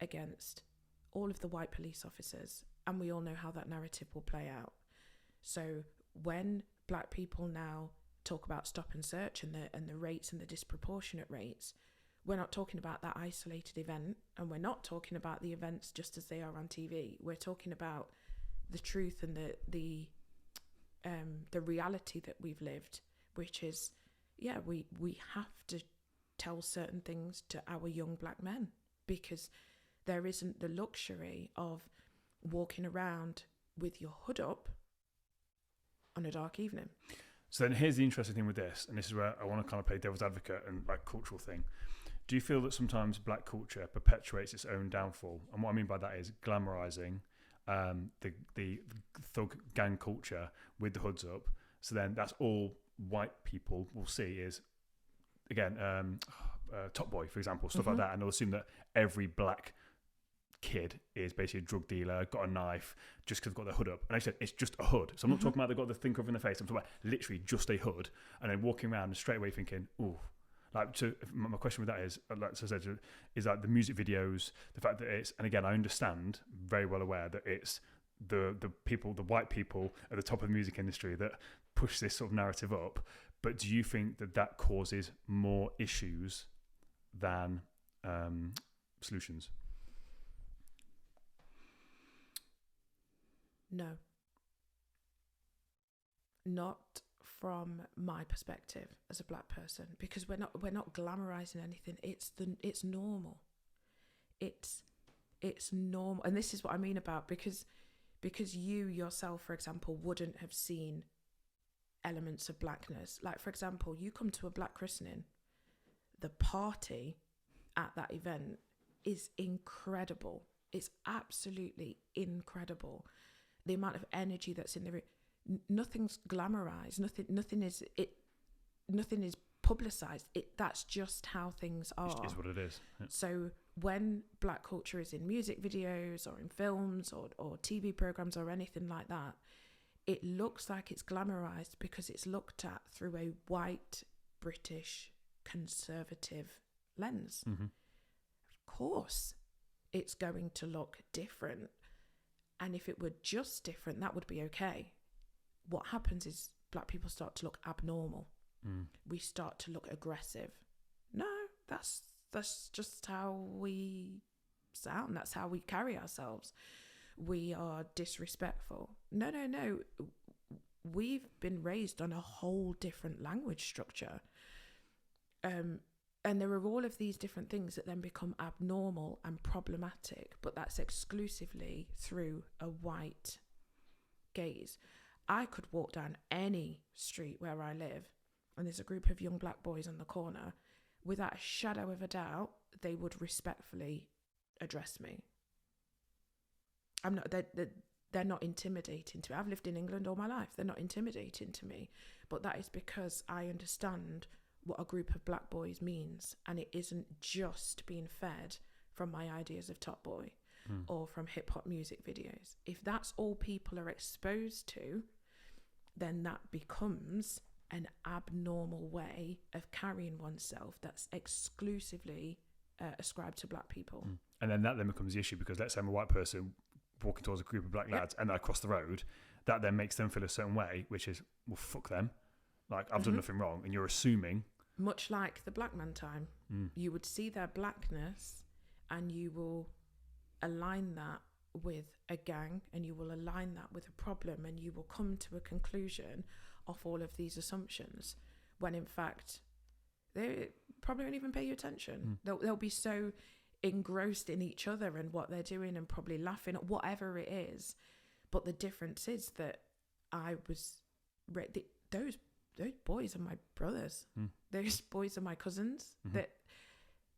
against all of the white police officers, and we all know how that narrative will play out. So when black people now talk about stop and search and the rates and the disproportionate rates, we're not talking about that isolated event, and we're not talking about the events just as they are on TV. We're talking about the truth and the reality that we've lived, which is, we have to tell certain things to our young black men because there isn't the luxury of walking around with your hood up on a dark evening. So then here's the interesting thing with this, and this is where I want to kind of play devil's advocate and like cultural thing. Do you feel that sometimes black culture perpetuates its own downfall? And what I mean by that is glamorizing the thug gang culture with the hoods up. So then that's all white people will see is, again, Top Boy, for example, stuff like that. And they'll assume that every black kid is basically a drug dealer, got a knife, just because they've got their hood up. And I said, it's just a hood. So I'm not talking about they've got the thing covering their face. I'm talking about literally just a hood. And then walking around and straight away thinking, ooh. Like, so my question with that is, like I said, is like the music videos, the fact that it's, and again, I understand, very well aware that it's the people, the white people at the top of the music industry that push this sort of narrative up. But do you think that causes more issues than solutions? No. Not from my perspective as a black person, because we're not glamorizing anything. It's normal. It's normal. And this is what I mean about because you yourself, for example, wouldn't have seen elements of blackness. Like, for example, you come to a black christening, the party at that event is incredible. It's absolutely incredible. The amount of energy that's in the room. nothing's glamorized. Nothing is publicized. That's just how things are. It is what it is. Yeah. So when black culture is in music videos or in films or TV programs or anything like that, it looks like it's glamorized because it's looked at through a white British conservative lens. Mm-hmm. Of course it's going to look different, and if it were just different, that would be okay. What happens is black people start to look abnormal. We start to look aggressive. No, that's just how we sound. That's how we carry ourselves. We are disrespectful. No. We've been raised on a whole different language structure. And there are all of these different things that then become abnormal and problematic, but that's exclusively through a white gaze. I could walk down any street where I live, and there's a group of young black boys on the corner, without a shadow of a doubt, they would respectfully address me. They're not intimidating to me. I've lived in England all my life. They're not intimidating to me. But that is because I understand what a group of black boys means, and it isn't just being fed from my ideas of Top Boy or from hip hop music videos. If that's all people are exposed to, then that becomes an abnormal way of carrying oneself that's exclusively ascribed to black people. And then that then becomes the issue, because let's say I'm a white person walking towards a group of black lads and I cross the road, that then makes them feel a certain way, which is, well, fuck them. Like, I've done nothing wrong, and you're assuming. Much like the black man time, you would see their blackness and you will align that with a gang, and you will align that with a problem, and you will come to a conclusion off all of these assumptions, when in fact they probably won't even pay you attention. They'll be so engrossed in each other and what they're doing, and probably laughing at whatever it is. But the difference is that those boys are my brothers. Those boys are my cousins. That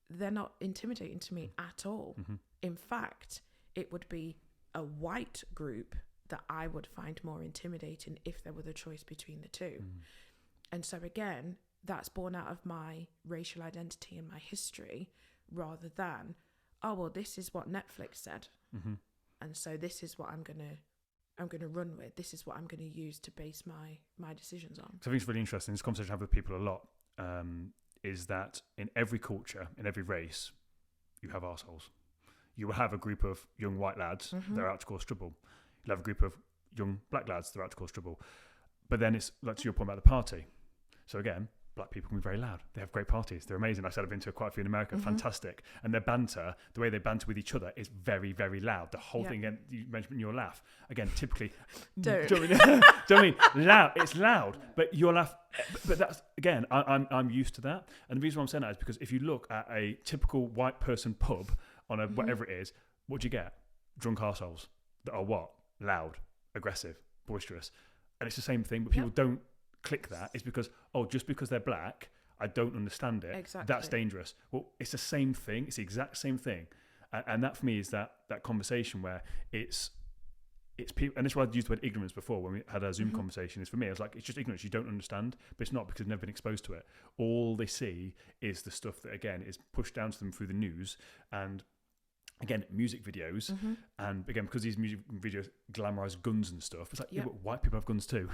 they're not intimidating to me at all. In fact, it would be a white group that I would find more intimidating if there were the choice between the two. And so again, that's born out of my racial identity and my history, rather than, oh, well, this is what Netflix said. And so this is what I'm gonna run with. This is what I'm gonna use to base my decisions on. So I think it's really interesting. This conversation I have with people a lot, is that in every culture, in every race, you have arseholes. You will have a group of young white lads that are out to cause trouble. You'll have a group of young black lads that are out to cause trouble. But then it's like, to your point about the party. So again, black people can be very loud. They have great parties. They're amazing. I said I've been to quite a few in America. Fantastic. And their banter, the way they banter with each other, is very, very loud. The whole thing, and you mentioned your laugh. Again, typically... Do you know what I mean? Loud. It's loud. But your laugh... But that's, again, I'm used to that. And the reason why I'm saying that is because if you look at a typical white person pub on a whatever it is, what do you get? Drunk arseholes that are what? Loud, aggressive, boisterous. And it's the same thing, but people don't click that. It's because, just because they're black, I don't understand it. Exactly. That's dangerous. Well, it's the same thing. It's the exact same thing. And that for me is that conversation where it's people, and this is why I used the word ignorance before when we had our Zoom conversation, is for me, I was like, it's just ignorance. You don't understand, but it's not, because they've never been exposed to it. All they see is the stuff that, again, is pushed down to them through the news, and again, music videos, and again, because these music videos glamorize guns and stuff, it's like, yeah, but white people have guns too.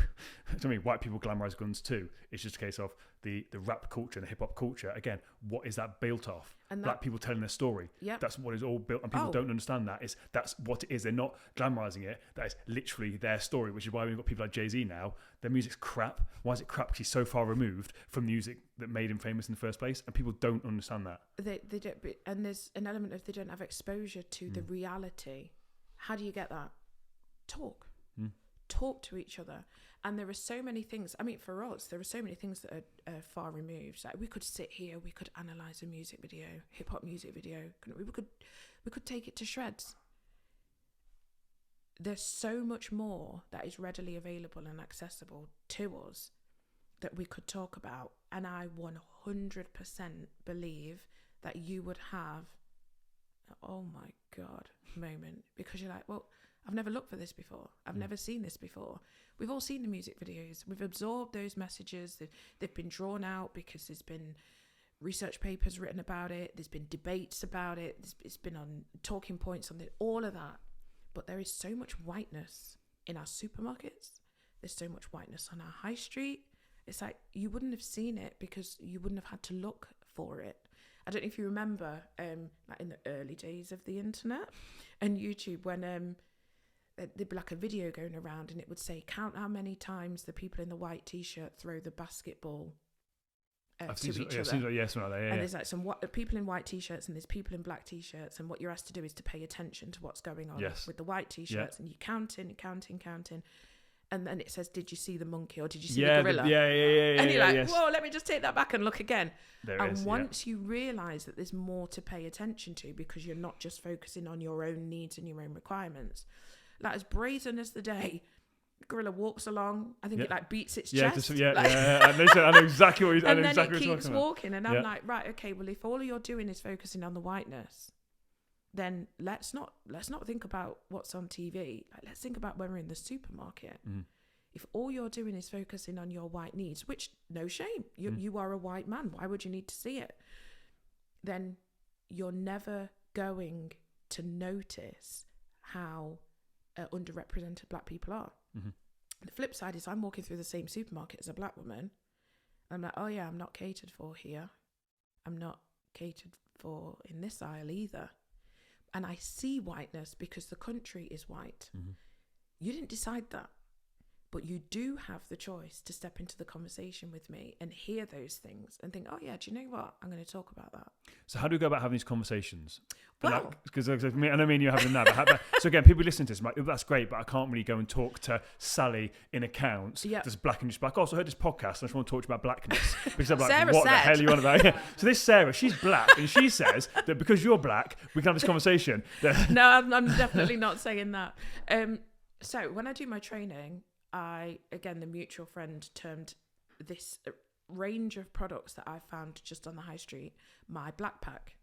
I mean, white people glamorize guns too. It's just a case of the rap culture and the hip hop culture. Again, what is that built off? And black people telling their story. Yep. That's what is all built, and people don't understand that. That's what it is. They're not glamorizing it. That is literally their story, which is why we've got people like Jay-Z now. Their music's crap. Why is it crap? Because he's so far removed from music that made him famous in the first place, and people don't understand that. They don't, and there's an element of they don't have exposure to the reality. How do you get that? Talk. Talk to each other. And there are so many things. I mean, for us, there are so many things that are far removed. Like, we could sit here, we could analyze a music video, hip hop music video. We could take it to shreds. There's so much more that is readily available and accessible to us that we could talk about. And I 100% believe that you would have, oh my God, moment, because you're like, well, I've never looked for this before. I've never seen this before. We've all seen the music videos. We've absorbed those messages. They've been drawn out because there's been research papers written about it. There's been debates about it. It's been on talking points on all of that. But there is so much whiteness in our supermarkets. There's so much whiteness on our high street. It's like you wouldn't have seen it because you wouldn't have had to look for it. I don't know if you remember like in the early days of the internet and YouTube when there'd be like a video going around and it would say, count how many times the people in the white t-shirt throw the basketball to each other. Something like that, yeah. And there's like some people in white t-shirts and there's people in black t-shirts, and what you're asked to do is to pay attention to what's going on with the white t-shirts, and you counting. And then it says, did you see the monkey or did you see the gorilla? Yeah. And you're like, whoa, let me just take that back and look again. Once you realise that there's more to pay attention to because you're not just focusing on your own needs and your own requirements. Like as brazen as the day, gorilla walks along. I think it like beats its chest. I know exactly what he's and then exactly it keeps walking. And I'm like, right, okay, well, if all you're doing is focusing on the whiteness, then let's not think about what's on TV. Like, let's think about when we're in the supermarket. If all you're doing is focusing on your white needs, which no shame, you are a white man. Why would you need to see it? Then you're never going to notice how underrepresented black people are. The flip side is I'm walking through the same supermarket as a black woman. I'm like, oh yeah, I'm not catered for here. I'm not catered for in this aisle either. And I see whiteness because the country is white. You didn't decide that. But you do have the choice to step into the conversation with me and hear those things and think, oh yeah, do you know what? I'm going to talk about that. So how do we go about having these conversations? Well, because I know me and you having that. So again, people listening to this, like, that's great, but I can't really go and talk to Sally in accounts. There's black and just black. I also heard this podcast and I just want to talk to you about blackness. Because I'm like, Sarah what said. the hell are you on about? So this Sarah, she's black and she says that because you're black, we can have this conversation. No, I'm definitely not saying that. So when I do my training, the mutual friend termed this range of products that I found just on the high street my black pack.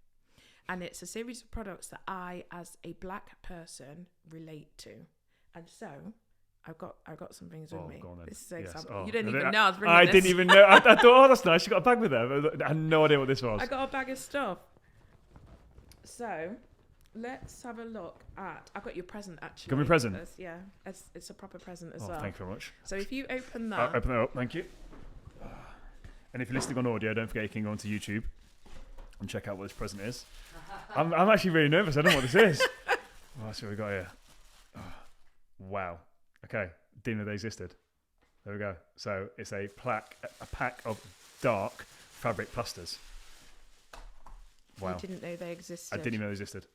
And it's a series of products that I, as a black person, relate to. And so I've got some things with me. Go on then. This is an example. Oh. You didn't even know I was bringing I this. didn't even know. I thought, oh, that's nice. You got a bag with her. I had no idea what this was. I got a bag of stuff. So let's have a look at. I've got your present actually. Got me a present? Yeah, it's a proper present as well. Thank you very much. So if you open that. Open it up, thank you. And if you're listening on audio, don't forget you can go onto YouTube and check out what this present is. I'm actually really nervous. I don't know what this is. That's what we got here. Oh, wow. Okay. Didn't know they existed. There we go. So it's a pack of dark fabric plasters. Wow. You didn't know they existed. I didn't even know they existed.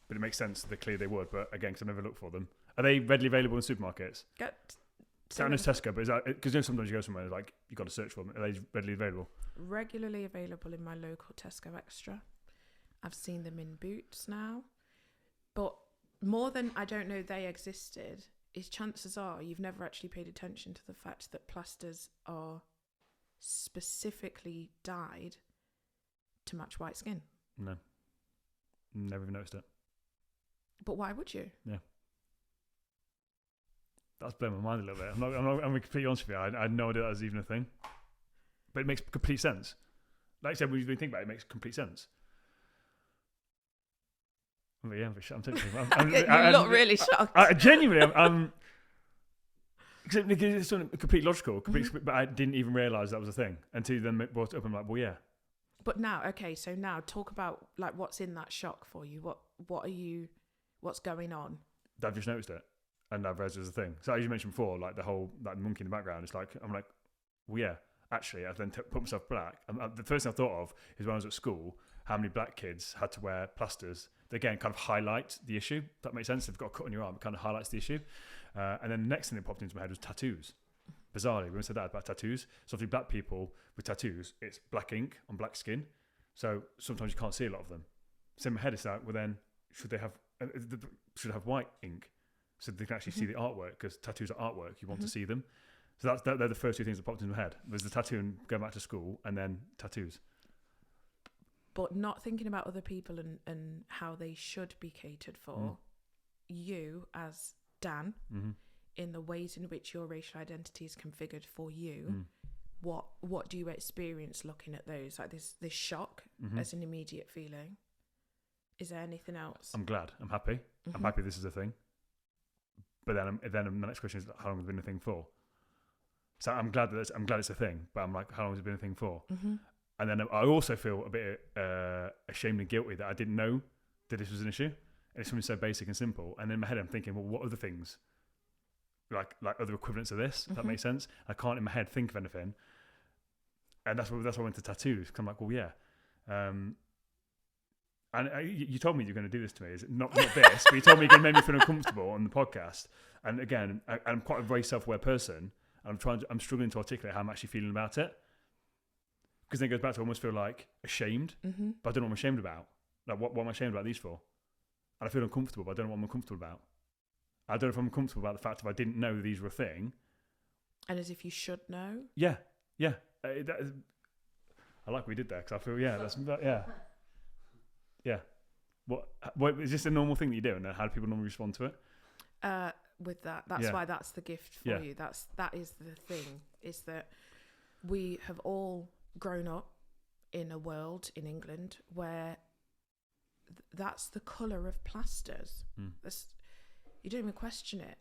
But it makes sense that clearly they would. But again, because I've never looked for them. Are they readily available in supermarkets? I know Tesco, but is that because sometimes you go somewhere like you've got to search for them? Are they readily available? Regularly available in my local Tesco Extra. I've seen them in Boots now. But more than I don't know they existed, is chances are you've never actually paid attention to the fact that plasters are specifically dyed to match white skin. No. Never even noticed it. But why would you? Yeah. That's blown my mind a little bit. I'm completely honest with you. I had no idea that was even a thing. But it makes complete sense. Like I said, when you think about it, it makes complete sense. But yeah, I'm totally. You look really shocked. Genuinely, it's completely logical, but I didn't even realise that was a thing until you then brought it up. I'm like, well, yeah. But now, okay, so now talk about like what's in that shock for you. What's going on? I've just noticed it, and I've realised there's a thing. So as you mentioned before, like the whole like monkey in the background. It's like I'm like, well, yeah. Actually, I then put myself black. The first thing I thought of is when I was at school, how many black kids had to wear plasters. They again kind of highlight the issue. If that makes sense. They've got a cut on your arm. It kind of highlights the issue. And then the next thing that popped into my head was tattoos. Bizarrely, we said that about tattoos. So if you black people with tattoos, it's black ink on black skin. So sometimes you can't see a lot of them. So in my head, it's like, well then, should have white ink so they can actually see the artwork? Because tattoos are artwork. You want to see them. So they're the first two things that popped into my head. There's the tattoo and going back to school, and then tattoos. But not thinking about other people and how they should be catered for. you as Dan, Mm-hmm. in the ways in which your racial identity is configured for you, Mm. what do you experience looking at those? Like this shock Mm-hmm. as an immediate feeling. Is there anything else? I'm glad. I'm happy. Mm-hmm. I'm happy this is a thing. But then the next question is, how long has it been a thing for? So I'm glad it's a thing, but I'm like, how long has it been a thing for? Mm-hmm. And then I also feel a bit ashamed and guilty that I didn't know that this was an issue. And it's something so basic and simple. And in my head, I'm thinking, well, what other things, like other equivalents of this? If that makes sense. I can't in my head think of anything. And that's why I went to tattoos. Because I'm like, well, yeah. And you told me you're going to do this to me. Is it not this? But you told me you're going to make me feel uncomfortable on the podcast. And again, I'm quite a very self-aware person. And I'm struggling to articulate how I'm actually feeling about it. Because then it goes back to I almost feel like ashamed, but I don't know what I'm ashamed about. Like, what am I ashamed about these for? And I feel uncomfortable, but I don't know what I'm uncomfortable about. I don't know if I'm uncomfortable about the fact if I didn't know these were a thing. And as if you should know. Yeah. I like what we did there, because I feel, yeah. What is this a normal thing that you do, and how do people normally respond to it? With that's why that's the gift for you. That is the thing, is that we have all grown up in a world in England where that's the colour of plasters. You don't even question it.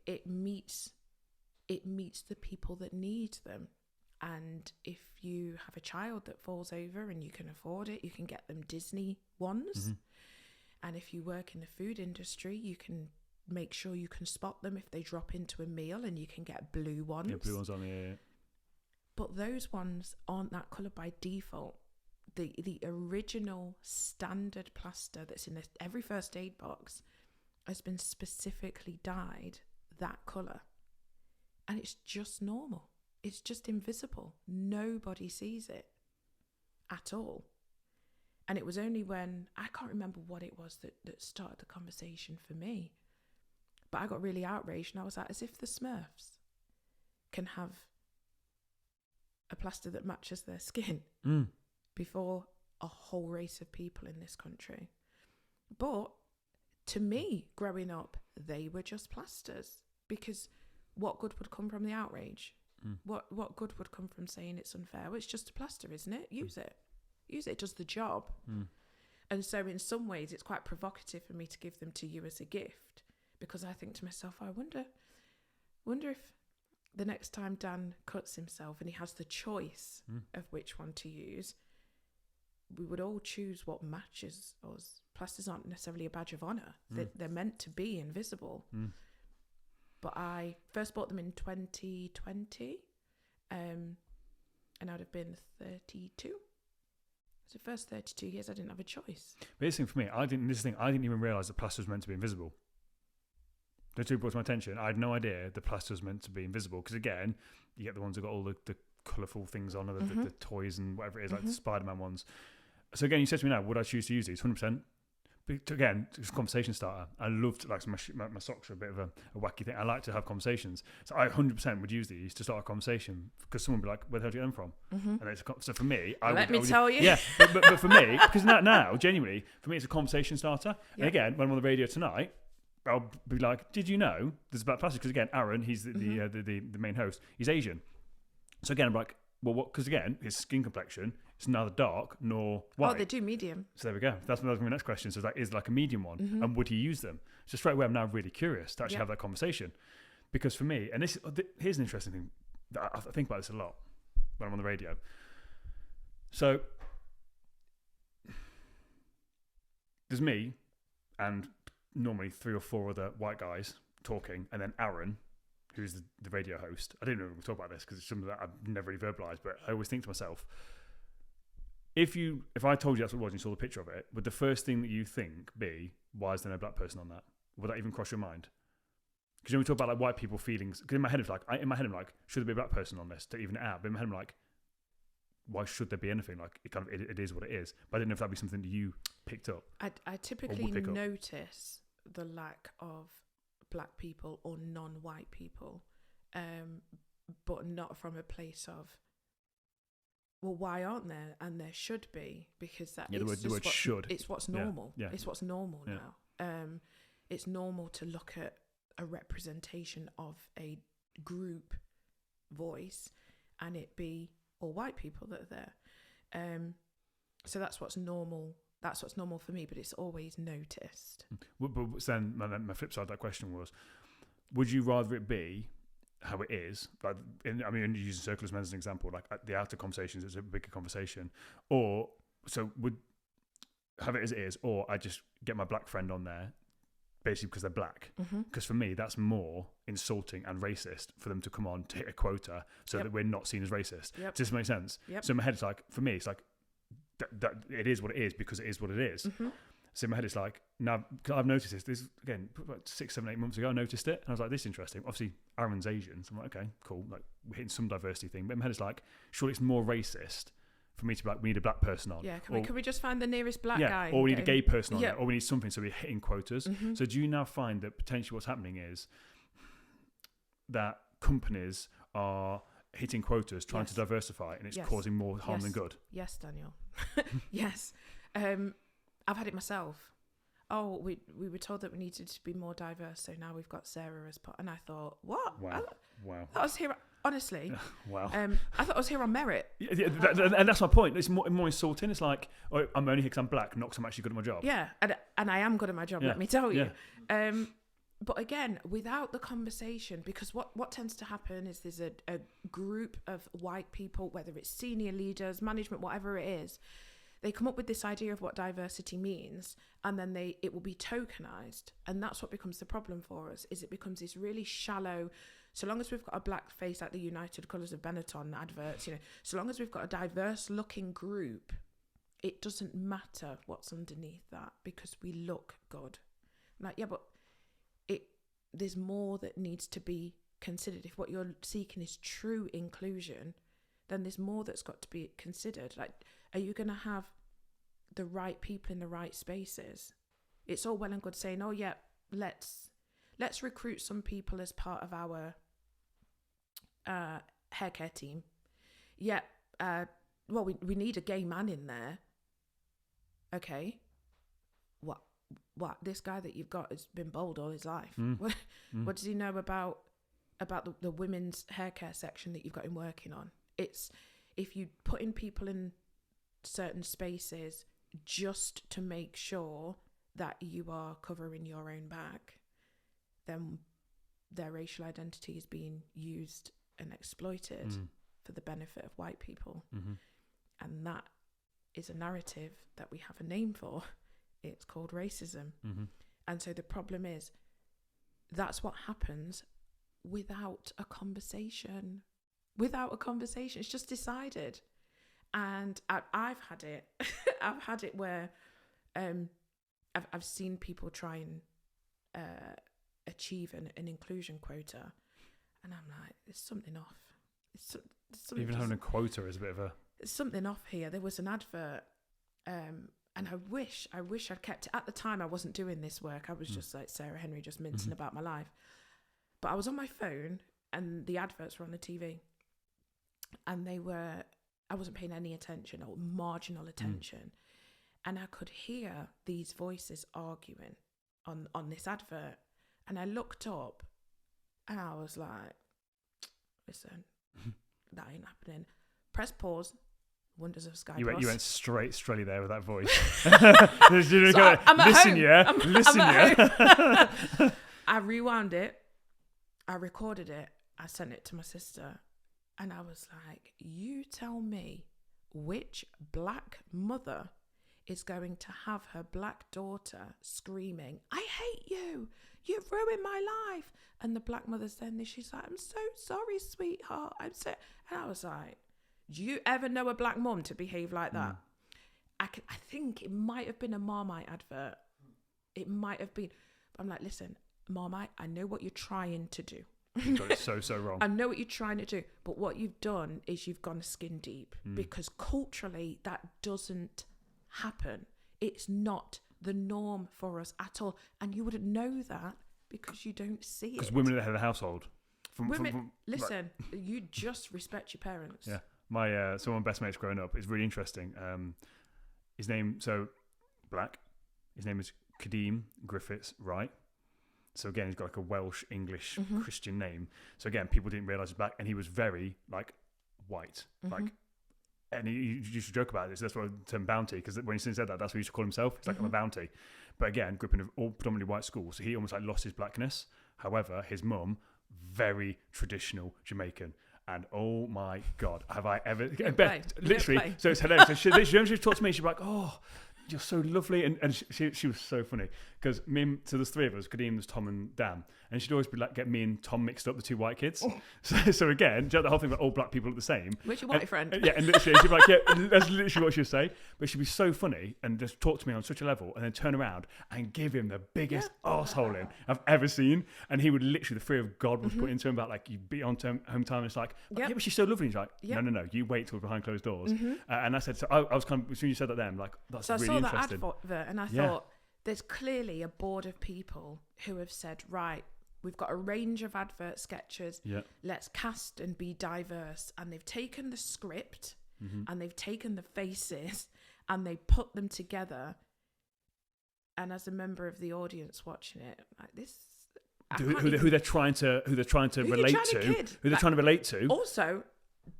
It meets the people that need them. And if you have a child that falls over and you can afford it, you can get them Disney ones. And if you work in the food industry, you can make sure you can spot them if they drop into a meal, and you can get blue ones. Yeah, blue ones on the. But those ones aren't that colour by default. The original standard plaster that's in every first aid box has been specifically dyed that colour. And it's just normal. It's just invisible. Nobody sees it at all. And it was only when, I can't remember what it was that started the conversation for me, but I got really outraged, and I was like, as if the Smurfs can have a plaster that matches their skin before a whole race of people in this country. But to me, growing up, they were just plasters, because what good would come from the outrage? What good would come from saying it's unfair? Well, it's just a plaster, isn't it? Use it. It does the job. And so in some ways it's quite provocative for me to give them to you as a gift, because I think to myself, I wonder if the next time Dan cuts himself and he has the choice of which one to use, we would all choose what matches us. Plasters aren't necessarily a badge of honour. They're meant to be invisible. But I first bought them in 2020, and I'd have been 32. So the first 32 years, I didn't have a choice. But this thing for me, I didn't even realise the plaster was meant to be invisible. The two brought to my attention. I had no idea the plaster was meant to be invisible, because again, you get the ones that got all the colourful things on, or the toys and whatever it is, like the Spider-Man ones. So again, you said to me now, would I choose to use these? 100%. Again, it's a conversation starter. I loved, like, my socks are a bit of a wacky thing. I like to have conversations. So I 100% would use these to start a conversation, because someone would be like, where the hell do you get them from? And it's so for me, Let me tell you. Yeah, but for me, because now, genuinely, for me, it's a conversation starter. And again, when I'm on the radio tonight, I'll be like, did you know there's black plastic? Because again, Aaron, he's the main host, he's Asian. So again, I'm like, well, what? Because again, his skin complexion, it's neither dark nor white. Oh, they do medium. So there we go. That's my next question. So that is like a medium one. And would he use them? So straight away, I'm now really curious to actually have that conversation. Because for me, and here's an interesting thing, that I think about this a lot when I'm on the radio. So there's me and normally 3 or 4 other white guys talking, and then Aaron, who's the radio host. I didn't know we were talk about this because it's something that I've never really verbalised, but I always think to myself, if I told you that's what it was and you saw the picture of it, would the first thing that you think be, why is there no black person on that? Would that even cross your mind? Because we talk about like white people feelings. Because in my head I'm like, should there be a black person on this to even it out? But in my head I'm like, why should there be anything? Like, it is what it is. But I didn't know if that'd be something that you picked up. I typically notice the lack of black people or non-white people, but not from a place of, well, why aren't there? And there should be, because that the word should. It's what's normal. Yeah. It's what's normal now. it's normal to look at a representation of a group voice and it be all white people that are there. So that's what's normal. That's what's normal for me, but it's always noticed. But then my flip side of that question was, would you rather it be how it is, like using circles as an example, like at the outer conversations, it's a bigger conversation, or so would have it as it is, or I just get my black friend on there basically because they're black, because for me that's more insulting and racist for them to come on to hit a quota so that we're not seen as racist. Does this make sense? So in my head it's like, for me it's like that it is what it is because it is what it is. So in my head it's like, now I've noticed this again about 6, 7, 8 months ago. I noticed it and I was like, this is interesting. Obviously Aaron's Asian, so I'm like, okay, cool, like we're hitting some diversity thing, but in my head it's like, surely it's more racist for me to be like, we need a black person on. Yeah, can we just find the nearest black guy? Or we need a gay person on there, or we need something, so we're hitting quotas. So do you now find that potentially what's happening is that companies are hitting quotas, trying to diversify, and it's causing more harm than good? Yes, Daniel. Yes. I've had it myself. Oh, we were told that we needed to be more diverse, so now we've got Sarah as part. And I thought, what? Wow. I was here, honestly. Wow. I thought I was here on merit. And that's my point. It's more insulting. It's like, oh, I'm only here because I'm black, not because I'm actually good at my job. Yeah, and I am good at my job, let me tell you. But again, without the conversation, because what tends to happen is there's a group of white people, whether it's senior leaders, management, whatever it is, they come up with this idea of what diversity means, and then it will be tokenized. And that's what becomes the problem for us, is it becomes this really shallow, so long as we've got a black face like the United Colours of Benetton adverts, so long as we've got a diverse looking group, it doesn't matter what's underneath that because we look good. Like, yeah, but there's more that needs to be considered. If what you're seeking is true inclusion, then there's more that's got to be considered. Like, are you going to have the right people in the right spaces? It's all well and good saying, oh yeah, let's recruit some people as part of our hair care team. Yeah, well, we need a gay man in there. Okay, what? This guy that you've got has been bold all his life. What does he know about the women's hair care section that you've got him working on? It's, if you put in people in certain spaces just to make sure that you are covering your own back, then their racial identity is being used and exploited for the benefit of white people. And that is a narrative that we have a name for. It's called racism. And so the problem is, that's what happens without a conversation. It's just decided. And I've had it. I've had it where I've seen people try and achieve an inclusion quota, and I'm like, there's something off. Something even having a quota is a bit of a... There's something off here. There was an advert, and I wish I'd kept it. At the time, I wasn't doing this work. I was just like Sarah Henry, just mincing about my life. But I was on my phone, and the adverts were on the TV, and I wasn't paying any attention or marginal attention. And I could hear these voices arguing on this advert. And I looked up and I was like, listen, that ain't happening. Press pause. Wonders of Sky Plus. You went straight there with that voice. Listen. I rewound it. I recorded it. I sent it to my sister. And I was like, you tell me which black mother is going to have her black daughter screaming, I hate you. You've ruined my life. And the black mother's then, she's like, I'm so sorry, sweetheart. And I was like, do you ever know a black mum to behave like that? I think it might have been a Marmite advert. It might have been. But I'm like, listen, Marmite, I know what you're trying to do. You got it so wrong. I know what you're trying to do, but what you've done is you've gone skin deep, because culturally that doesn't happen. It's not the norm for us at all, and you wouldn't know that because you don't see it. Because women are the head of the household. Listen, you just respect your parents. Yeah, my some of my best mates growing up is really interesting. His name, so black. His name is Kadeem Griffiths Wright. So again, he's got like a Welsh English Christian name. So again, people didn't realise he's black, and he was very like white, like. And he used to joke about this. That's why I term bounty, because when he said that, that's what he used to call himself. He's like, I'm a bounty. But again, grew up in an all predominantly white school, so he almost like lost his blackness. However, his mum, very traditional Jamaican. And oh my God, have I ever... Literally, so it's hilarious. So she talked to me, she'd be like, oh, you're so lovely. And she was so funny, because so there's three of us, Kadeem, there's Tom and Dan. And she'd always be like, get me and Tom mixed up, the two white kids. So again, the whole thing about all black people look the same. Where's your white friend? Yeah, and literally, she'd be like, yeah, that's literally what she'd say. But she'd be so funny and just talk to me on such a level, and then turn around and give him the biggest arsehole in I've ever seen. And he would literally, the fear of God was put into him about like, you be on home time, and it's like, yeah, but she's so lovely. And he's like, no, you wait till behind closed doors. And I said, so I was kind of, as soon as you said that then, like, that's really interesting. So I saw that advert, and I thought, there's clearly a board of people who have said, right, we've got a range of advert sketches. Yeah. Let's cast and be diverse. And they've taken the script and they've taken the faces and they put them together. And as a member of the audience watching it, like this, who they're trying to relate to. Also,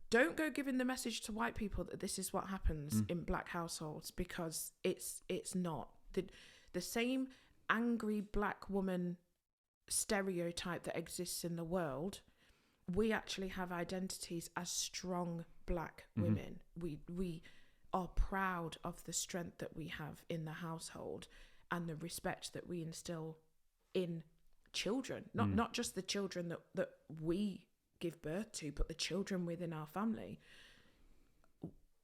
don't go giving the message to white people that this is what happens in black households, because it's not the same angry black woman stereotype that exists in the world. We actually have identities as strong black women. We are proud of the strength that we have in the household and the respect that we instill in children, not just the children that we give birth to, but the children within our family.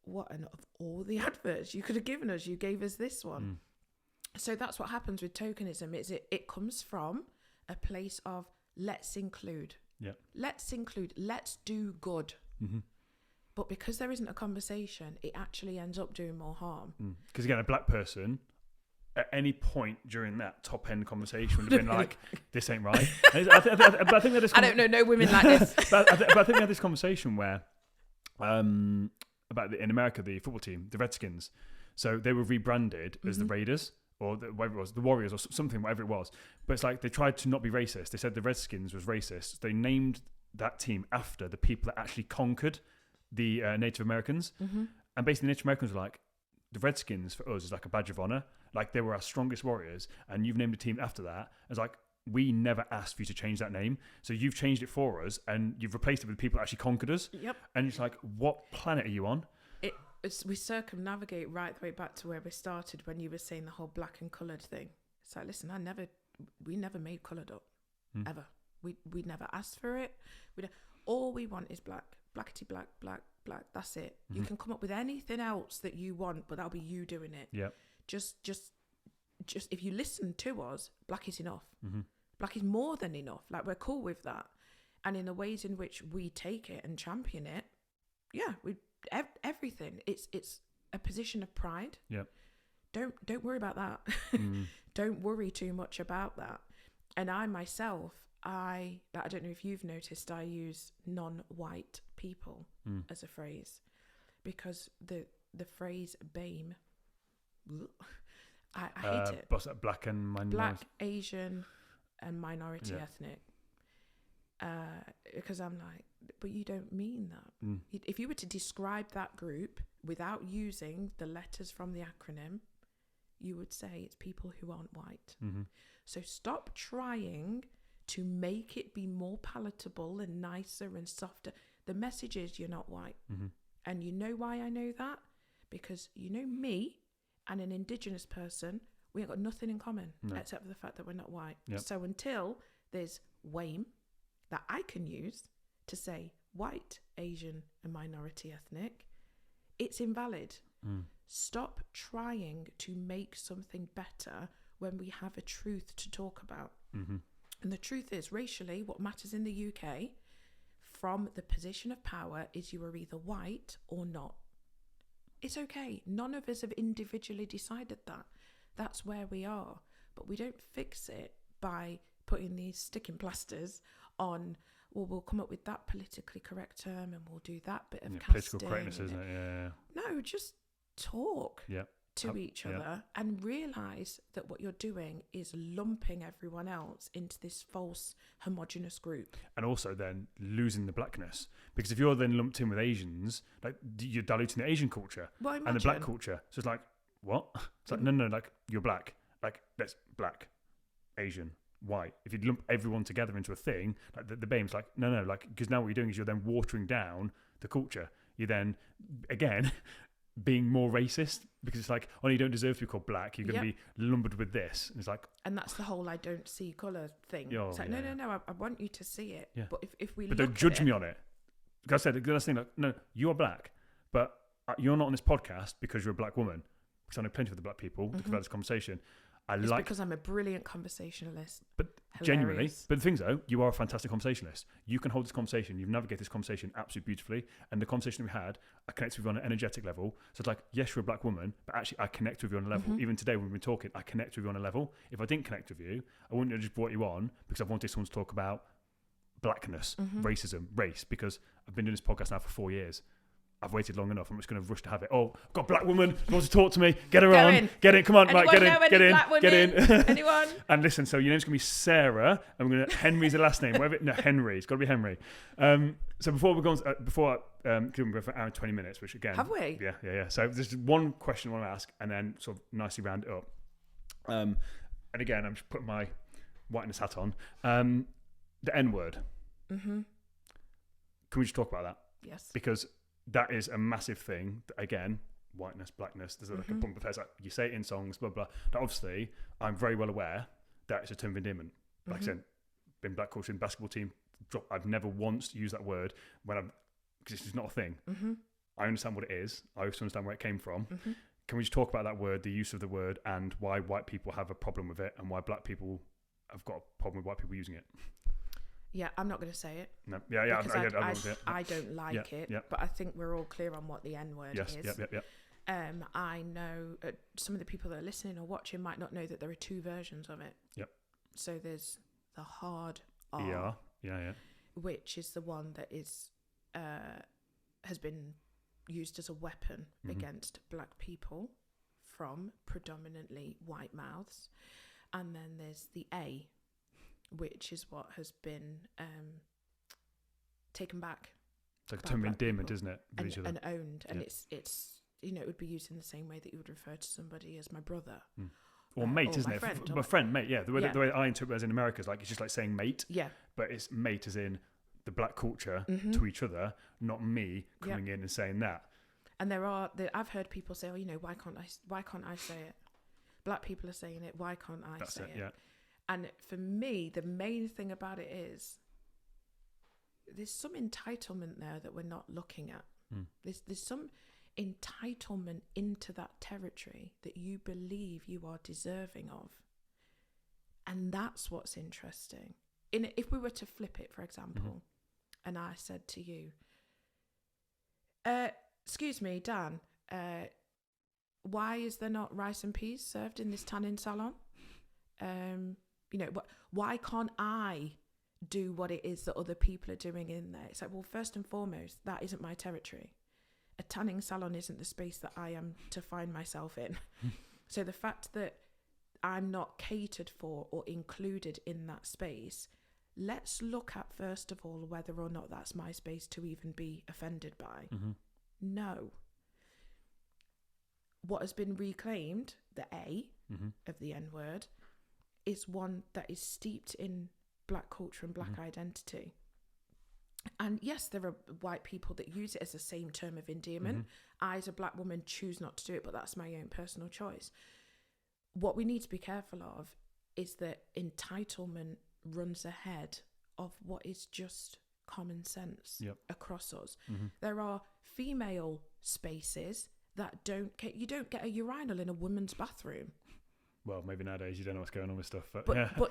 What, and of all the adverts you could have given us, you gave us this one. So that's what happens with tokenism. It comes from a place of let's include. Yeah. Let's do good. But because there isn't a conversation, it actually ends up doing more harm. Because again, a black person at any point during that top end conversation would have been like, this ain't right. But I think that I don't know no women like this. but I think we had this conversation where about in America, the football team, the Redskins. So they were rebranded as the Raiders, or whatever it was, the Warriors, or something, whatever it was. But it's like they tried to not be racist. They said the Redskins was racist. They named that team after the people that actually conquered the Native Americans. And basically, the Native Americans were like, the Redskins for us is like a badge of honor. Like, they were our strongest warriors, and you've named a team after that. It's like, we never asked for you to change that name. So you've changed it for us, and you've replaced it with people that actually conquered us. Yep. And it's like, what planet are you on? We circumnavigate right the way back to where we started when you were saying the whole black and coloured thing. It's like, listen, we never made coloured up, ever. We never asked for it. All we want is black, blackety black, black, black. That's it. You can come up with anything else that you want, but that'll be you doing it. Yeah. Just if you listen to us, black is enough. Black is more than enough. Like, we're cool with that. And in the ways in which we take it and champion it, everything. It's a position of pride. Yeah. Don't worry about that. Don't worry too much about that. And I myself, I don't know if you've noticed, I use non-white people as a phrase, because the phrase BAME, I hate it. What's that? Black and minority? Black, Asian, and minority ethnic. Because I'm like, but you don't mean that. If you were to describe that group without using the letters from the acronym, you would say it's people who aren't white. So stop trying to make it be more palatable and nicer and softer. The message is you're not white. And you know why I know that? Because you know me and an Indigenous person, we ain't got nothing in common except for the fact that we're not white. Yep. So until there's WAME that I can use to say white, Asian, and minority ethnic, it's invalid. Stop trying to make something better when we have a truth to talk about. And the truth is, racially, what matters in the UK from the position of power is you are either white or not. It's okay. None of us have individually decided that. That's where we are. But we don't fix it by putting these sticking plasters on, well, we'll come up with that politically correct term and we'll do that bit of casting. Political correctness, isn't it? Yeah. No, just talk. Yeah. to each other and realize that what you're doing is lumping everyone else into this false homogenous group. And also then losing the blackness. Because if you're then lumped in with Asians, like you're diluting the Asian culture and the black culture. So it's like, what? It's like, no, like you're black. Like that's black, Asian, white. If you lump everyone together into a thing, like the BAME's like, no, like, because now what you're doing is you're then watering down the culture. You're then, again, being more racist, because it's like, oh, you don't deserve to be called black. You're going to be lumbered with this. And it's like, and that's the whole I don't see colour thing. It's like, no, I want you to see it. Yeah. But if we but don't judge me on it. Because I said the last thing, like, no, you are black, but you're not on this podcast because you're a black woman. Because I know plenty of the black people to have this conversation. It's because I'm a brilliant conversationalist. But genuinely, but the thing is though, you are a fantastic conversationalist. You can hold this conversation. You've navigated this conversation absolutely beautifully. And the conversation we had, I connect with you on an energetic level. So it's like, yes, you're a black woman, but actually I connect with you on a level. Even today when we've been talking, I connect with you on a level. If I didn't connect with you, I wouldn't have just brought you on because I wanted someone to talk about blackness, racism, race, because I've been doing this podcast now for 4 years. I've waited long enough. I'm just going to rush to have it. Oh, I've got a black woman who wants to talk to me. Get her on. Get in. Come on. Anyone right, get in. Anyone? And listen, so your name's going to be Sarah. And we're going to, Henry's the last name. Whatever. No, Henry. It's got to be Henry. So before we go on, we can go for an hour and 20 minutes, which again. Have we? Yeah. So there's one question I want to ask and then sort of nicely round it up. And again, I'm just putting my whiteness hat on. The N word. Can we just talk about that? Yes. Because that is a massive thing. Again, whiteness, blackness. There's like a bump of heads. Like you say it in songs, blah blah. But obviously, I'm very well aware that it's a term of endearment. Like I said, been black culture in basketball team. I've never once used that word because it's just not a thing. I understand what it is. I also understand where it came from. Can we just talk about that word, the use of the word, and why white people have a problem with it, and why black people have got a problem with white people using it? Yeah, I'm not going to say it. No. I don't like it, but I think we're all clear on what the N word is. I know some of the people that are listening or watching might not know that there are two versions of it. So there's the hard R, which is the one that is has been used as a weapon against black people from predominantly white mouths. And then there's the A, which is what has been taken back. It's like a term of endearment, isn't it? And owned. And it's it would be used in the same way that you would refer to somebody as my brother. Or mate, isn't it? My friend, mate, yeah. The way I interpret it as in America is like, it's just like saying mate. Yeah. But it's mate as in the black culture to each other, not me coming in and saying that. And I've heard people say, oh, why can't I say it? Black people are saying it. Why can't I say it? Yeah. And for me, the main thing about it is there's some entitlement there that we're not looking at. There's some entitlement into that territory that you believe you are deserving of. And that's what's interesting. If we were to flip it, for example, and I said to you, excuse me, Dan, why is there not rice and peas served in this tanning salon? Why can't I do what it is that other people are doing in there? It's like, well, first and foremost, that isn't my territory. A tanning salon isn't the space that I am to find myself in. So the fact that I'm not catered for or included in that space, let's look at, first of all, whether or not that's my space to even be offended by. No. What has been reclaimed, the A of the N word, is one that is steeped in black culture and black identity. And yes, there are white people that use it as the same term of endearment. I, as a black woman, choose not to do it, but that's my own personal choice. What we need to be careful of is that entitlement runs ahead of what is just common sense across us. There are female spaces that you don't get a urinal in a woman's bathroom. Well, maybe nowadays you don't know what's going on with stuff. But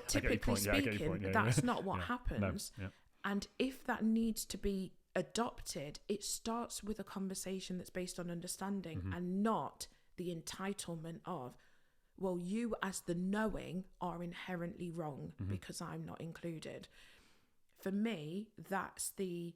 typically speaking, that's not what happens. No. And if that needs to be adopted, it starts with a conversation that's based on understanding and not the entitlement of, well, you as the knowing are inherently wrong because I'm not included. For me, that's the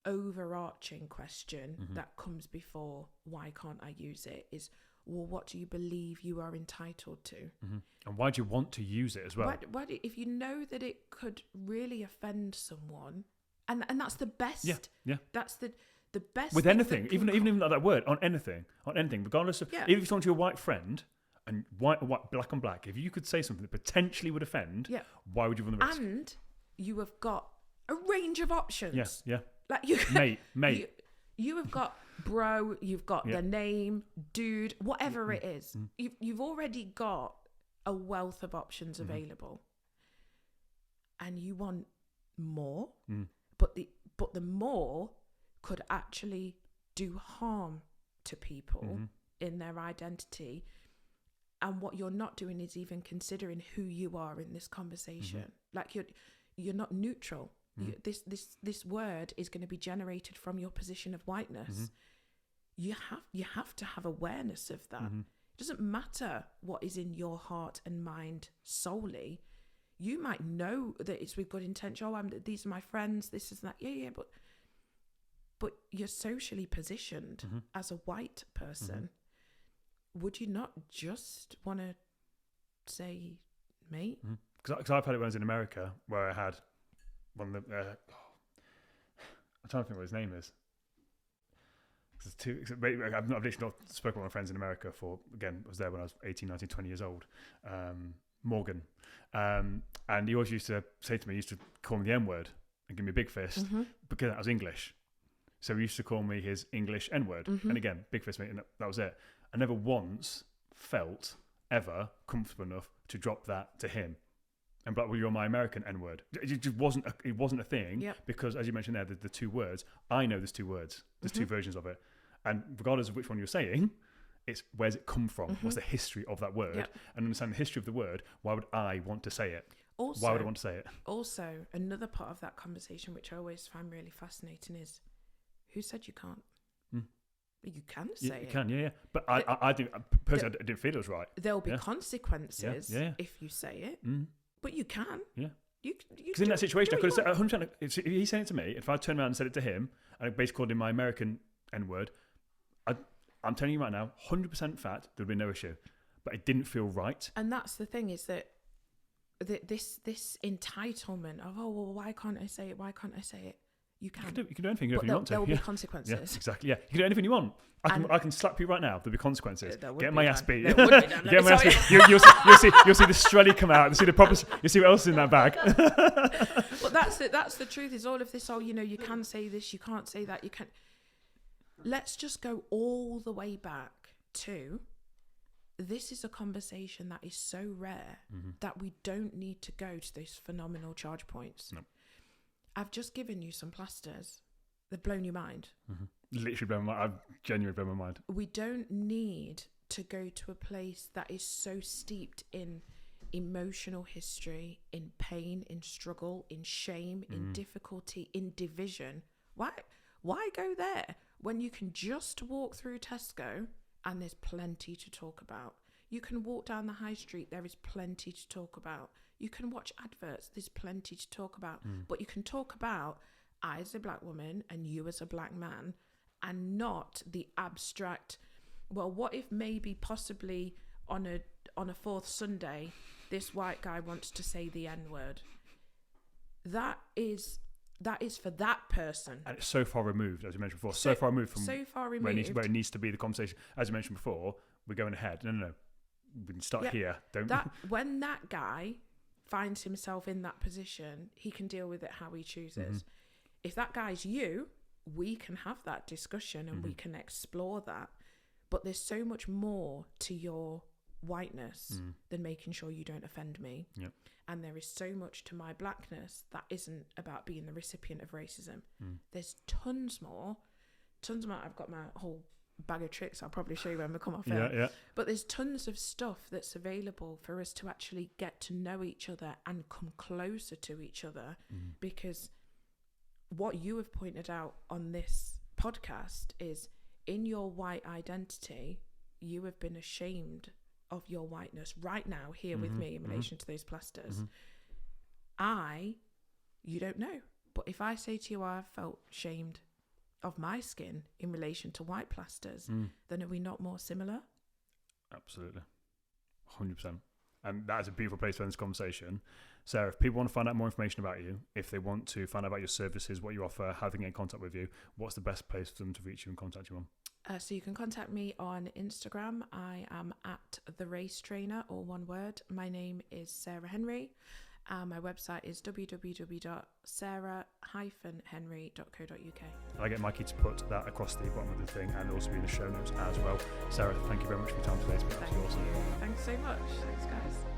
overarching question that comes before why can't I use it, is well, what do you believe you are entitled to? And why do you want to use it as well? If you know that it could really offend someone, and that's the best. Yeah. That's the best with thing anything, that even like that word, on anything, regardless of even if you're talking to your white friend and white, black on black, if you could say something that potentially would offend, why would you run the risk? And you have got a range of options. Yeah. Like you, mate. You have got bro, you've got the name, dude, whatever it is. You've already got a wealth of options available, and you want more, but the more could actually do harm to people in their identity. And what you're not doing is even considering who you are in this conversation. Like you're not neutral. This word is going to be generated from your position of whiteness. You have to have awareness of that. It doesn't matter what is in your heart and mind solely. You might know that it's with good intention. Oh, these are my friends. This is that. Yeah. But you're socially positioned as a white person. Would you not just want to say, mate? Because I've had it when I was in America, where I had one of the. I'm trying to think what his name is. I've literally not spoken with my friends in America for, again, I was there when I was 18, 19, 20 years old. Morgan. And he always used to say to me, he used to call me the N-word and give me a big fist because I was English. So he used to call me his English N-word. And again, big fist, mate, and that was it. I never once felt ever comfortable enough to drop that to him. And but well, you're my American N-word. It just wasn't a thing because, as you mentioned there, the two words. I know there's two words. There's two versions of it, and regardless of which one you're saying, it's where's it come from? What's the history of that word? And understand the history of the word. Why would I want to say it? Also, why would I want to say it? Also, another part of that conversation, which I always find really fascinating, is who said you can't? You can say it. You can, yeah. But I think personally, I didn't feel it was right. There'll be consequences if you say it. But you can. Yeah. Because in that situation, I could have said 100%. If he said it to me, if I turned around and said it to him, and I basically called him my American N-word, I'm telling you right now, 100% fact, there'd be no issue. But it didn't feel right. And that's the thing, is that this entitlement of, oh, well, why can't I say it? Why can't I say it? You can. You can do anything if you want to. There will be consequences. Yeah, exactly. Yeah, you can do anything you want. I can slap you right now. There'll be consequences. Get my ass beat. Get my ass beat. You'll see the strelly come out. You'll see what else is in that bag. But that's the truth. Is all of this. Oh, you can say this. You can't say that. You can. Let's just go all the way back to. This is a conversation that is so rare that we don't need to go to those phenomenal charge points. No. I've just given you some plasters. They've blown your mind. Literally blown my mind. I've genuinely blown my mind. We don't need to go to a place that is so steeped in emotional history, in pain, in struggle, in shame, in difficulty, in division. Why go there when you can just walk through Tesco and there's plenty to talk about? You can walk down the high street, there is plenty to talk about. You can watch adverts, there's plenty to talk about. But you can talk about I as a black woman and you as a black man, and not the abstract, well, what if maybe possibly on a fourth Sunday, this white guy wants to say the N-word. That is for that person. And it's so far removed, as you mentioned before, so far removed from where it needs to be the conversation. As you mentioned before, we're going ahead. No. We can start here. When that guy finds himself in that position, he can deal with it how he chooses. If that guy's you, we can have that discussion and we can explore that. But there's so much more to your whiteness than making sure you don't offend me. Yep. And there is so much to my blackness that isn't about being the recipient of racism. There's tons more. I've got my whole bag of tricks I'll probably show you when we come off air. Yeah. But there's tons of stuff that's available for us to actually get to know each other and come closer to each other, because what you have pointed out on this podcast is, in your white identity, you have been ashamed of your whiteness right now here with me in relation to those plasters. You don't know, but if I say to you I felt shamed of my skin in relation to white plasters, then are we not more similar? Absolutely. 100%. And that's a beautiful place to end this conversation. Sarah, if people want to find out more information about you, if they want to find out about your services, what you offer, how they can get in contact with you, what's the best place for them to reach you and contact you on? So you can contact me on Instagram. I am at the race trainer, all one word. My name is Sarah Henry. My website is www.sarah-henry.co.uk. I'll get Mikey to put that across the bottom of the thing and also be in the show notes as well. Sarah, thank you very much for your time today. It's been absolutely awesome. Thanks so much. Thanks, guys.